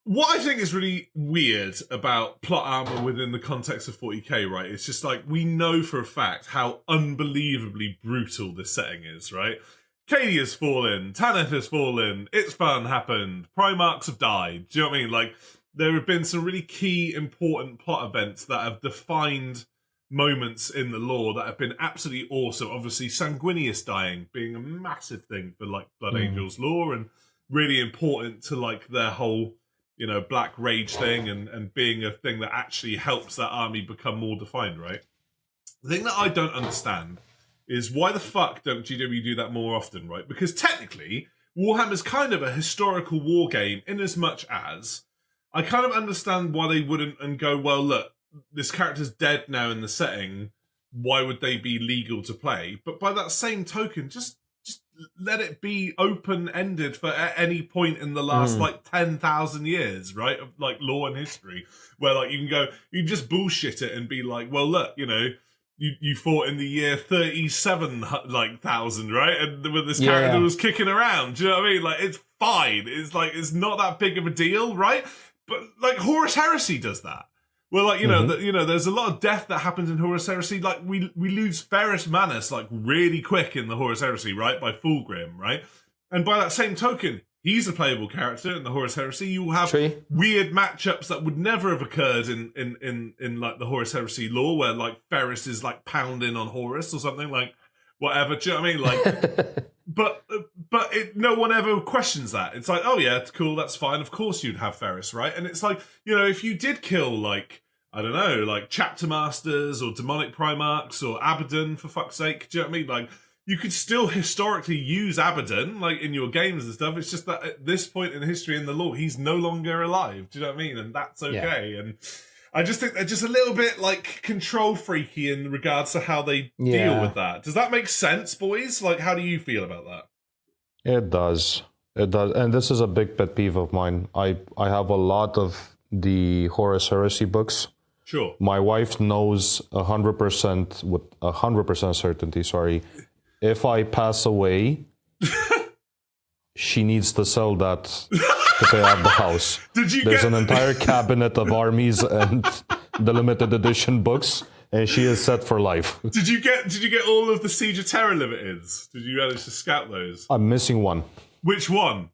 What I think is really weird about plot armor within the context of 40k, right? It's just like, we know for a fact how unbelievably brutal this setting is, right? Katie has fallen, Tanith has fallen, It's Fun happened, Primarchs have died. Do you know what I mean? Like, there have been some really key, important plot events that have defined moments in the lore that have been absolutely awesome. Obviously, Sanguinius dying being a massive thing for like Blood Angels lore and really important to like their whole, Black Rage thing and being a thing that actually helps that army become more defined, right? The thing that I don't understand is why the fuck don't GW do that more often, right? Because technically, Warhammer's kind of a historical war game in as much as I kind of understand why they wouldn't and go, well, look, this character's dead now in the setting. Why would they be legal to play? But by that same token, just let it be open-ended for at any point in the last 10,000 years, right? Of like lore and history, where like you can just bullshit it and be like, well, look, you fought in the year 37,000, right? And when this character was kicking around, do you know what I mean? Like, it's fine. It's not that big of a deal, right? But like Horus Heresy does that. Well, like, there's a lot of death that happens in Horus Heresy. Like, we lose Ferrus Manus, like, really quick in the Horus Heresy, right? By Fulgrim, right? And by that same token, he's a playable character in the Horus Heresy. You will have weird matchups that would never have occurred in like, the Horus Heresy lore, where, like, Ferrus is, like, pounding on Horus or something, like, whatever. Do you know what I mean? Like... But no one ever questions that. It's like, oh yeah, it's cool, that's fine. Of course you'd have Ferrus, right? And it's like, if you did kill, like, I don't know, like Chapter Masters or Demonic Primarchs or Abaddon, for fuck's sake, do you know what I mean? Like, you could still historically use Abaddon, like, in your games and stuff. It's just that at this point in history in the lore, he's no longer alive. Do you know what I mean? And that's okay. Yeah. And I just think they're just a little bit, like, control freaky in regards to how they deal with that. Does that make sense, boys? Like, how do you feel about that?
It does. It does. And this is a big pet peeve of mine. I have a lot of the Horus Heresy books.
Sure.
My wife knows 100% with 100% certainty, if I pass away, she needs to sell that to pay out the house. There's an entire cabinet of armies and the limited edition books, and she is set for life.
Did you get all of the Siege of Terror limiteds? Did you manage to scout those?
I'm missing one.
Which one?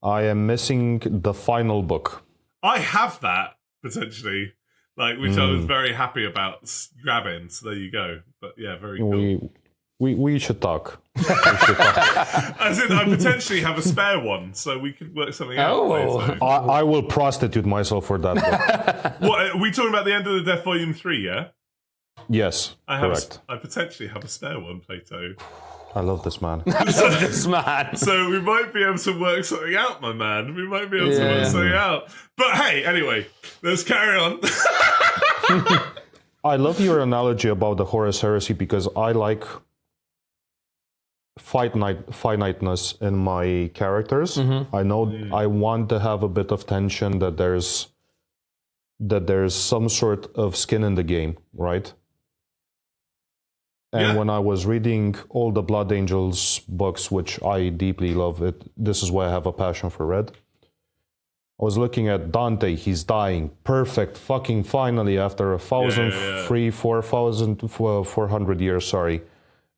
I am missing the final book.
I have that, potentially. Like, which I was very happy about grabbing, so there you go. But yeah, very cool.
We should talk.
As in, I potentially have a spare one, so we could work something out. Later.
I will prostitute myself for that book.
What, are we talking about the End of the Death Volume 3, yeah?
Yes, correct.
I potentially have a spare one, Plato.
I love this man.
So we might be able to work something out, my man. We might be able to work something out. But hey, anyway, let's carry on.
I love your analogy about the Horus Heresy because I like finiteness in my characters. I know I want to have a bit of tension, that there's some sort of skin in the game, right? And when I was reading all the Blood Angels books, which I deeply love, this is why I have a passion for Red. I was looking at Dante, he's dying. Perfect, fucking finally, after 400 years, sorry.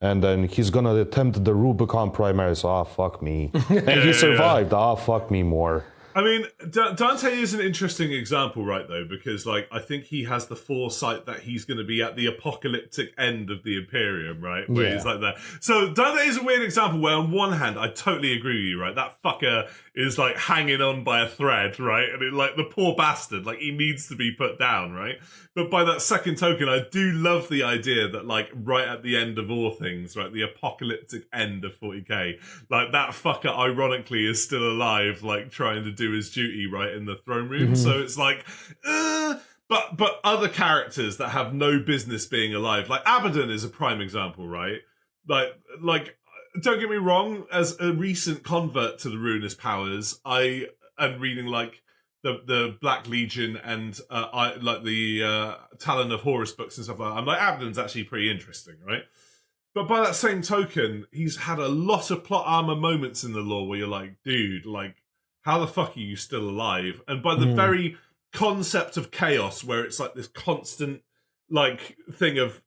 And then he's gonna attempt the Rubicon Primaris. Fuck me. And he survived. Fuck me more.
I mean, Dante is an interesting example, right, though, because, like, I think he has the foresight that he's going to be at the apocalyptic end of the Imperium, right? Where he's like that. So Dante is a weird example where, on one hand, I totally agree with you, right? That fucker is, like, hanging on by a thread, right? And, the poor bastard, like, he needs to be put down, right? But by that second token, I do love the idea that, like, right at the end of all things, right, the apocalyptic end of 40k, like, that fucker, ironically, is still alive, like, trying to do his duty, right, in the throne room. So it's like, but other characters that have no business being alive, like Abaddon is a prime example, right? Like, don't get me wrong, as a recent convert to the Ruinous Powers, I am reading, like, the Black Legion and the Talon of Horus books and stuff like that. I'm like, Abaddon's actually pretty interesting, right? But by that same token, he's had a lot of plot armor moments in the lore where you're like, dude, like, how the fuck are you still alive? And by the very concept of chaos, where it's like this constant, like, thing of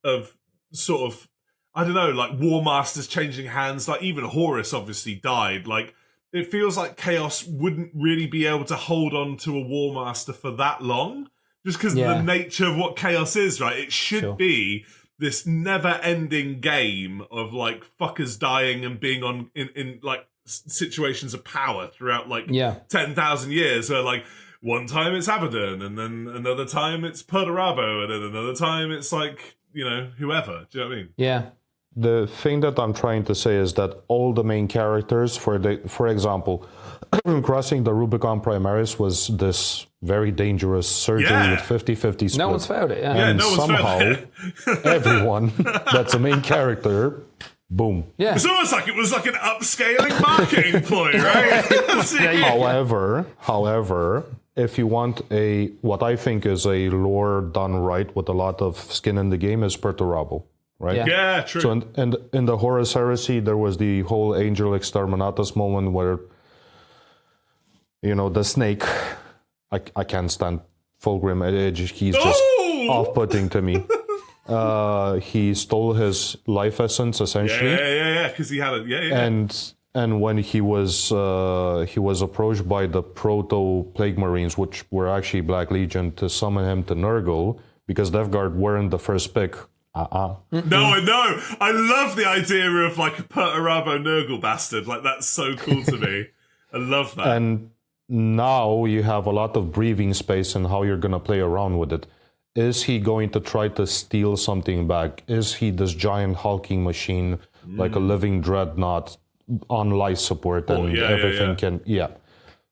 sort of, I don't know, like War Masters changing hands, like even Horus obviously died, like, it feels like Chaos wouldn't really be able to hold on to a War Master for that long, just because of the nature of what Chaos is, right? It should be this never-ending game of, like, fuckers dying and being on in like, situations of power throughout, like, 10,000 years. So, like, one time it's Abaddon, and then another time it's Perturabo, and then another time it's, like, whoever. Do you know what I mean?
Yeah.
the thing that I'm trying to say is that all the main characters, for example, crossing the Rubicon Primaris was this very dangerous surgery with 50-50 split.
No one's failed it,
And
no one's
somehow, everyone that's a main character, boom.
Yeah.
It's almost like it was like an upscaling marketing ploy, right?
However, if you want what I think is a lore done right with a lot of skin in the game is Perturabo, right?
Yeah, true.
So in the Horus Heresy, there was the whole Angel Exterminatus moment where, the snake, I can't stand Fulgrim Edge. He's just off-putting to me. He stole his life essence essentially.
Yeah. Because he had
And when he was approached by the Proto Plague Marines, which were actually Black Legion, to summon him to Nurgle because Death Guard weren't the first pick.
No, I know. I love the idea of like a Perturabo Nurgle bastard. Like that's so cool to me. I love that.
And now you have a lot of breathing space in how you're going to play around with it. Is he going to try to steal something back? Is he this giant hulking machine, like a living dreadnought on life support and everything can... Yeah.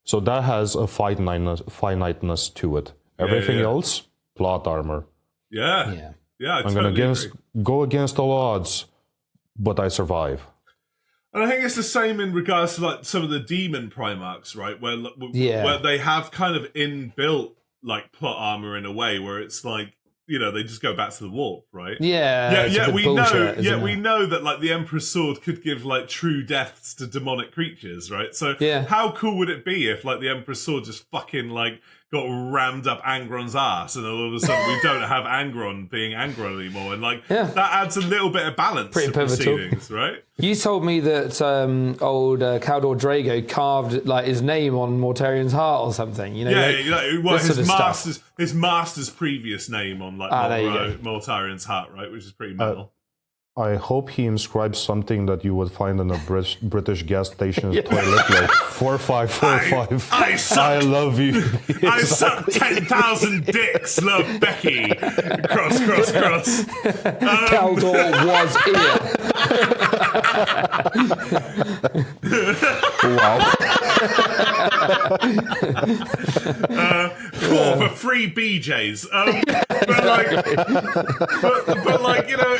So that has a finiteness to it. Everything else, plot armor.
Yeah.
I'm going to go against all odds, but I survive.
And I think it's the same in regards to like some of the demon Primarchs, right? Where they have kind of inbuilt like plot armor in a way where it's like, they just go back to the warp, right?
Yeah.
We know that like the Emperor's Sword could give like true deaths to demonic creatures, right? So how cool would it be if like the Emperor's Sword just fucking like got rammed up Angron's ass, and all of a sudden we don't have Angron being Angron anymore, and like that adds a little bit of balance to proceedings, right?
You told me that old Caldor Drago carved like his name on Mortarian's heart or something.
His master's previous name on like Mortarian's heart, right? Which is pretty metal.
I hope he inscribed something that you would find in a British gas station toilet, like 4545. I love you.
I sucked 10,000 dicks. Love Becky. Cross.
Caldor was here.
Wow.
For free BJs. But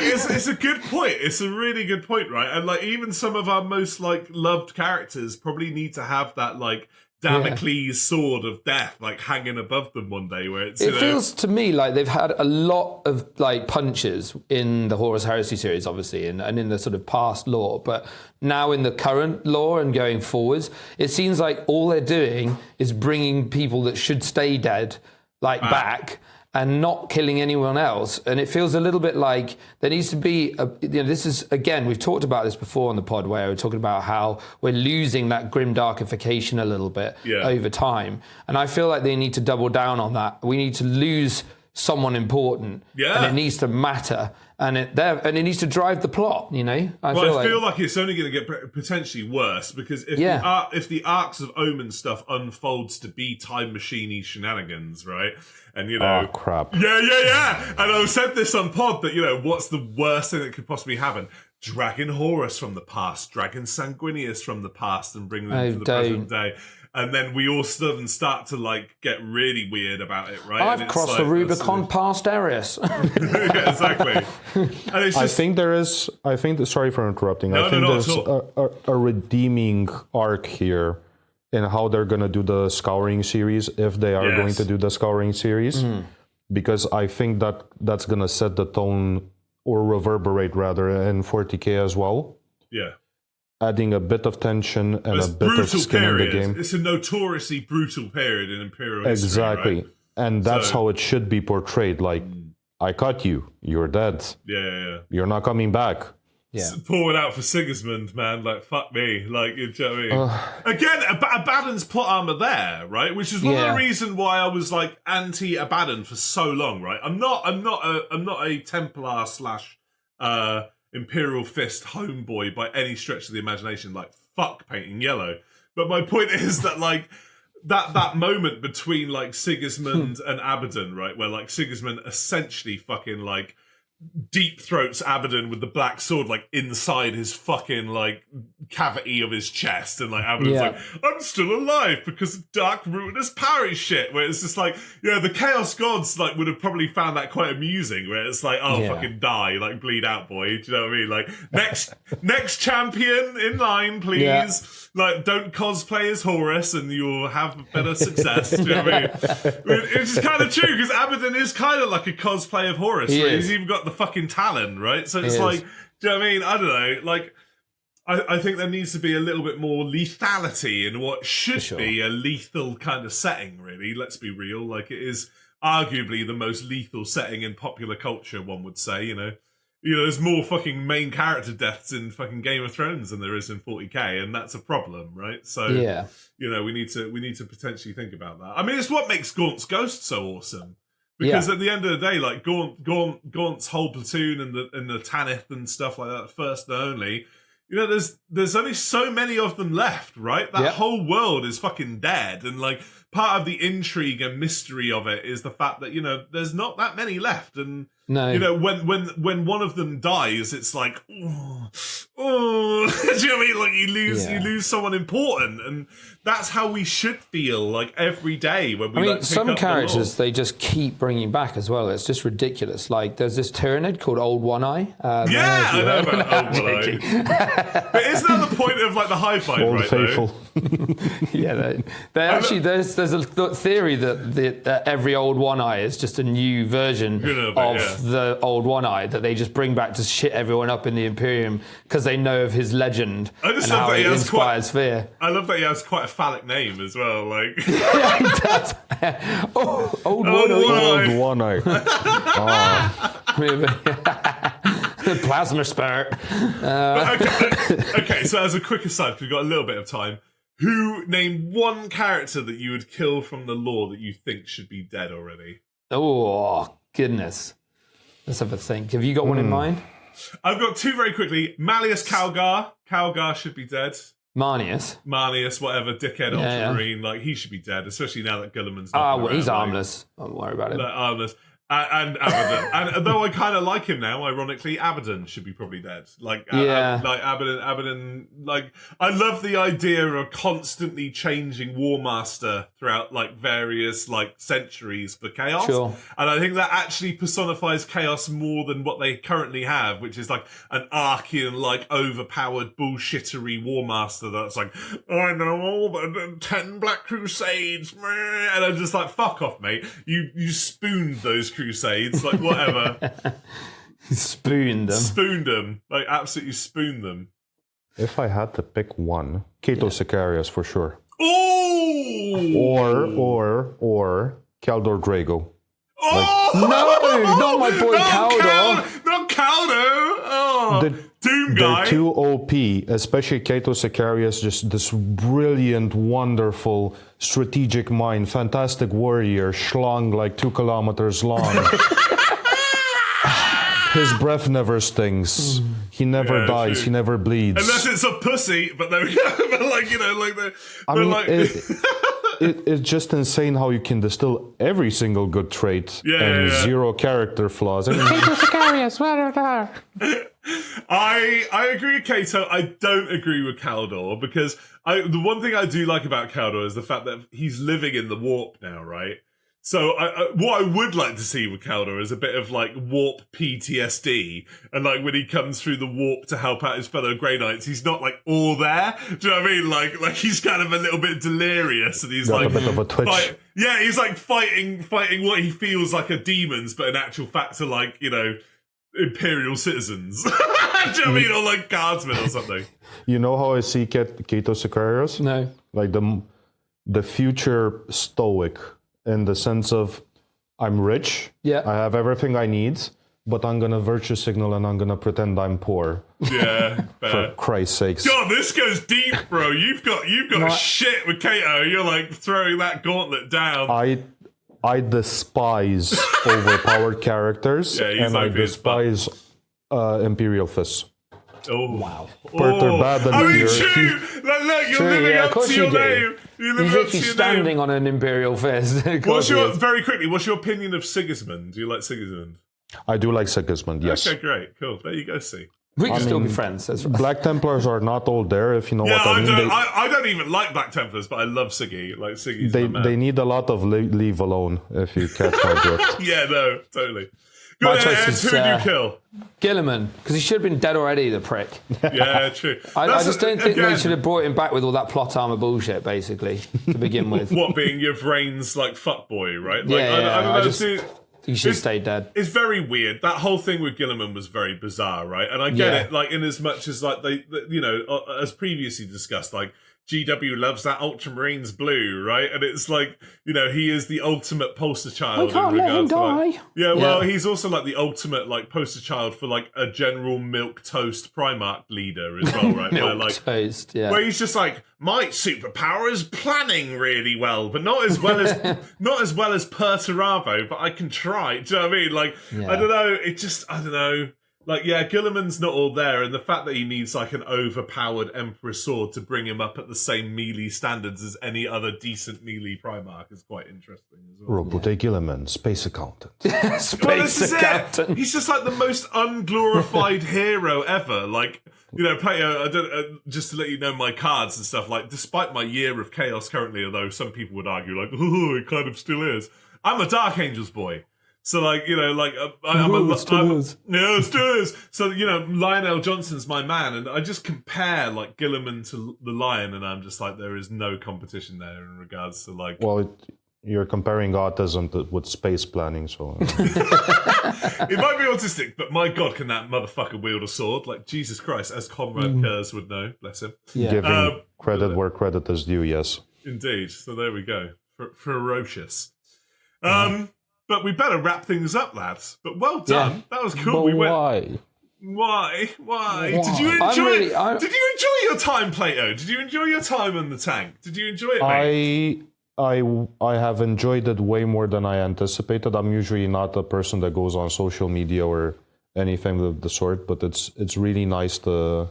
it's a good point. It's a really good point, right? And like even some of our most like loved characters probably need to have that like Damocles sword of death like hanging above them one day, where it
feels to me like they've had a lot of like punches in the Horus Heresy series, obviously, and in the sort of past lore, but now in the current lore and going forwards, it seems like all they're doing is bringing people that should stay dead back and not killing anyone else. And it feels a little bit like there needs to be, this is, again, we've talked about this before on the pod where we're talking about how we're losing that grim darkification a little bit over time. And I feel like they need to double down on that. We need to lose someone important and it needs to matter. And it needs to drive the plot, I
feel like it's only going to get potentially worse because if the Arcs of Omen stuff unfolds to be time machine-y shenanigans, right? And
oh crap!
Yeah. And I've said this on pod that what's the worst thing that could possibly happen? Dragon Horus from the past, Dragon Sanguinius from the past, and bring them to the present day. And then we all suddenly start to like get really weird about it, right?
I've crossed the Rubicon past Arius.
Yeah, exactly. And it's just,
sorry for interrupting. I think there's a redeeming arc here in how they're going to do the Scouring series, if they are going to do the Scouring series, because I think that's going to set the tone, or reverberate rather, in 40k as well.
Yeah.
Adding a bit of tension and a bit of skin in the game.
It's a notoriously brutal period in Imperial history,
exactly.
Right?
And that's how it should be portrayed. Like, I caught you. You're dead.
Yeah.
You're not coming back.
Yeah.
Pouring out for Sigismund, man. Like, fuck me. Like, you know what I mean? Again, Abaddon's plot armor there, right? Which is one of the reasons why I was like anti-Abaddon for so long, right? I'm not a Templar / Imperial Fist homeboy by any stretch of the imagination. Like, fuck painting yellow. But my point is that like that moment between like Sigismund and Abaddon, right, where like Sigismund essentially fucking like deep throats Abaddon with the black sword like inside his fucking like cavity of his chest, and like Abaddon's like, I'm still alive because of dark ruinous parry shit, where it's just like, the Chaos Gods like would have probably found that quite amusing, where it's like, fucking die, like bleed out, boy. Do you know what I mean? Like next champion in line, please. Like, don't cosplay as Horus and you'll have better success. Do you know what I mean? It's kind of true, because Abaddon is kind of like a cosplay of Horus. He's even got the fucking talon, right? So it's like, do you know what I mean? I don't know. Like, I think there needs to be a little bit more lethality in what should be a lethal kind of setting, really. Let's be real. Like, it is arguably the most lethal setting in popular culture, one would say, you know. There's more fucking main character deaths in fucking Game of Thrones than there is in 40k, and that's a problem, right? So, we need to potentially think about that. I mean, it's what makes Gaunt's Ghost so awesome, because at the end of the day, like Gaunt's whole platoon and the Tanith and stuff like that, first and only, there's only so many of them left, right? That whole world is fucking dead, and like part of the intrigue and mystery of it is the fact that there's not that many left, and when one of them dies, it's like, do you know what I mean? Like you lose someone important, and that's how we should feel like every day when we. I mean,
some characters they just keep bringing back as well. It's just ridiculous. Like there's this Tyranid called Old One Eye.
I know about Old One Eye. But isn't that the point of like the high five,
Old
right?
Faithful.
They actually there's a theory that every Old One Eye is just a new version of the Old One Eye that they just bring back to shit everyone up in the Imperium because they know of his legend and how it inspires fear.
I love that he has quite a phallic name as well. Like
he does. Old
One Eye.
The plasma spirit.
Okay, so as a quick aside, we've got a little bit of time. Name one character that you would kill from the lore that you think should be dead already?
Oh, goodness. Let's have a think. Have you got one in mind?
I've got two very quickly. Malleus Calgar. Calgar should be dead.
Marnius,
whatever, dickhead ultramarine. Like, he should be dead, especially now that Gulliman's not around.
He's armless. Don't worry about it.
Armless. And Abaddon. And though I kind of like him now, ironically, Abaddon should be probably dead. Like Abaddon. Like, I love the idea of a constantly changing War Master throughout like various like centuries for Chaos.
Sure.
And I think that actually personifies Chaos more than what they currently have, which is like an Archean like overpowered bullshittery War Master that's like, I know all the 10 Black Crusades, and I'm just like, fuck off, mate. You spooned those Crusades, like whatever.
Spooned them.
Like absolutely spooned them.
If I had to pick one, Cato Sicarius for sure.
Oh!
Or Caldor Drago.
Oh!
No, not my boy Caldor.
Not Caldo. Oh, Doom guy.
They're too OP, especially Cato Sicarius, just this brilliant, wonderful, strategic mind, fantastic warrior, schlong like 2 kilometers long. His breath never stings. He never dies. True. He never bleeds.
Unless it's a pussy, but there we go. But like,
it's just insane how you can distill every single good trait and zero character flaws. I
agree with Cato. I don't agree with Caldor, because the one thing I do like about Caldor is the fact that he's living in the warp now, right? So what I would like to see with Caldor is a bit of like warp PTSD, and like when he comes through the warp to help out his fellow Grey Knights, he's not like all there. Do you know what I mean? Like he's kind of a little bit delirious, and he's
got
like
a bit of a twitch.
He's like fighting what he feels like are demons, but in actual fact are like, Imperial citizens. Do you know what I mean? Or like guardsmen or something.
You know how I see Cato Sicarius?
No.
Like the future stoic. In the sense of, I'm rich, I have everything I need, but I'm gonna virtue signal and I'm gonna pretend I'm poor.
Yeah,
for Christ's sakes.
God, this goes deep, bro. You've got shit with Cato. You're like throwing that gauntlet down.
I despise overpowered characters, and I despise Imperial fists.
Oh wow!
True.
Look, you're living up to your name.
He's literally standing on an Imperial fist.
What's your opinion of Sigismund? Do you like Sigismund?
I do like Sigismund, yes.
Okay, great. Cool. There you go, see.
We can still be friends. That's right.
Black Templars are not all there, if you know what I mean.
I don't even like Black Templars, but I love Siggy. Like, Siggy's my man.
They need a lot of leave alone, if you catch my drift.
Yeah, no, totally.
My
Good,
choice
Ed,
is,
who did you kill?
Gilliman, because he should have been dead already, the prick.
Yeah, true.
I just don't think they should have brought him back with all that plot armor bullshit, basically, to begin with.
What, being your brain's, like, fuckboy, right? Like,
Yeah,
I don't know,
he should have stayed dead.
It's very weird. That whole thing with Gilliman was very bizarre, right? And I get it, like, in as much as, like, they you know, as previously discussed, like, GW loves that Ultramarines blue, right? And it's like, you know, he is the ultimate poster child.
I can't let him die.
Like, yeah, well, he's also like the ultimate like poster child for like a general milk toast Primarch leader as well, right?
Toast, yeah.
Where he's just like, my superpower is planning really well, but not as well as Perturabo, but I can try. Do you know what I mean? Like, I don't know. I don't know. Like, yeah, Gilliman's not all there, and the fact that he needs, like, an overpowered Emperor's Sword to bring him up at the same melee standards as any other decent melee Primarch is quite interesting as well.
Robotech Gilliman, space accountant.
Space accountant.
He's just, like, the most unglorified hero ever. Like, you know, Plato, just to let you know my cards and stuff, like, despite my year of chaos currently, although some people would argue, like, oh, it kind of still is, I'm a Dark Angels boy. So, like, you know, like, it still is. So, you know, Lionel Johnson's my man, and I just compare, like, Gilliman to the Lion, and I'm just like, there is no competition there in regards to, like...
Well, you're comparing autism with space planning, so...
It might be autistic, but my God, can that motherfucker wield a sword? Like, Jesus Christ, as Conrad Kurz would know, bless him.
Yeah.
Giving credit where credit is due, yes.
Indeed. So there we go. Ferocious. But we better wrap things up, lads. But well done. Yeah. That was cool.
But why?
Why? Did you enjoy? Did you enjoy your time, Plato? Did you enjoy your time in the tank? Did you enjoy it, mate?
I have enjoyed it way more than I anticipated. I'm usually not a person that goes on social media or anything of the sort, but it's really nice to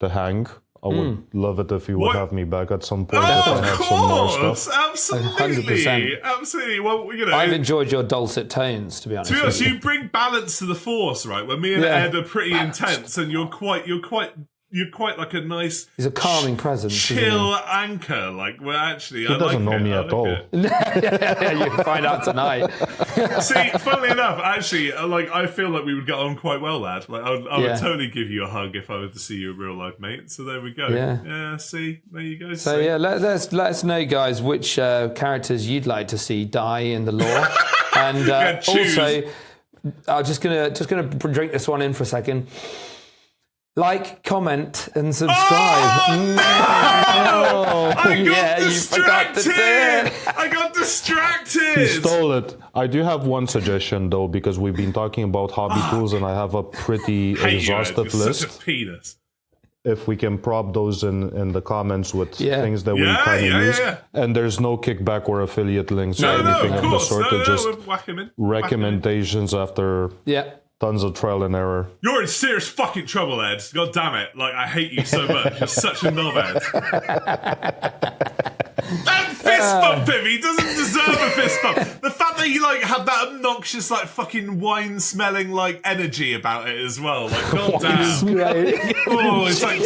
hang. I would love it if you would have me back at some point.
Oh, of course! Absolutely. 100%. Absolutely. Well, you know,
I've enjoyed your dulcet tones, to be honest.
To be honest, you bring balance to the force, right? When me and Ed are pretty intense, and you're quite like a nice...
He's a calming presence.
Chill anchor. Like, we're actually...
He doesn't know me at all.
You'll find out tonight.
See, funnily enough, actually, like, I feel like we would get on quite well, lad. Like, I would totally give you a hug if I were to see you in real life, mate. So there we go. Yeah, see? There you go.
So, let us know, guys, which characters you'd like to see die in the lore. And also, I'm just gonna drink this one in for a second. Like, comment, and subscribe.
Oh! I got distracted! I got distracted!
You stole it. I do have one suggestion, though, because we've been talking about hobby tools, and I have a pretty exhaustive list.
Such a penis.
If we can prop those in the comments with things that we kind of use. And there's no kickback or affiliate links or anything of the sort. Just
whack him in.
Recommendations after... tons of trial and error.
You're in serious fucking trouble, Ed. God damn it. Like, I hate you so much. You're such a knob, Ed. That fist bump him. He doesn't deserve a fist bump. The fact that he, like, had that obnoxious, like, fucking wine-smelling, like, energy about it as well. Like, god damn. Oh, it's like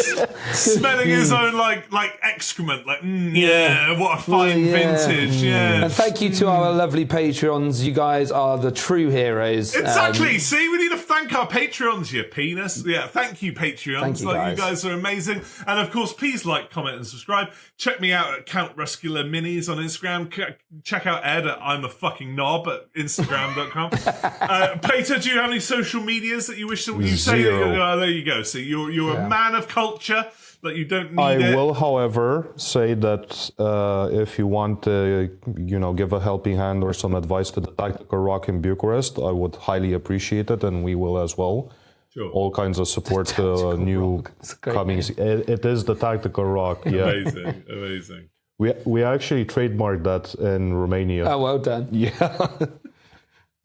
smelling his own, like excrement. Like, what a fine vintage. Yeah.
And thank you to our lovely Patreons. You guys are the true heroes.
Exactly. See, we need to thank our Patreons, you penis. Yeah, thank you, Patreons.
Thank you,
you guys are amazing. And of course, please like, comment, and subscribe. Check me out at Count Ruscular Minis on Instagram. Check out Ed at I'm a fucking knob at Instagram.com. Plato, do you have any social medias that you wish to say? There you go. So you're a man of culture. That you don't need
I will, however, say that if you want to, give a helping hand or some advice to the Tactical Rock in Bucharest, I would highly appreciate it, and we will as well.
Sure.
All kinds of support to new coming. It is the Tactical Rock. Yeah.
Amazing.
We actually trademarked that in Romania.
Oh, well done.
Yeah.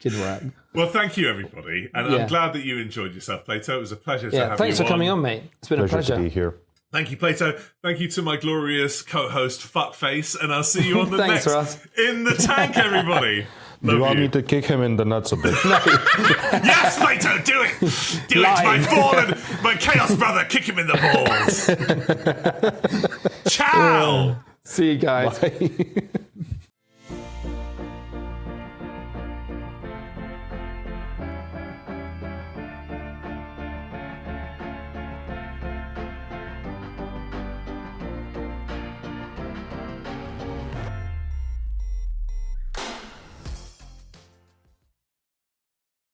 Good work.
Well, thank you, everybody, and I'm glad that you enjoyed yourself, Plato. It was a pleasure to have you on.
Thanks for coming on, mate. It's been a pleasure
to be here.
Thank you, Plato. Thank you to my glorious co-host, Fuckface, and I'll see you on the next
Ross.
In the Tank, everybody.
Do you want me to kick him in the nuts a bit?
Yes, Plato, do it! Do it, my fallen, my chaos brother, kick him in the balls! Ciao!
See you guys.
Bye.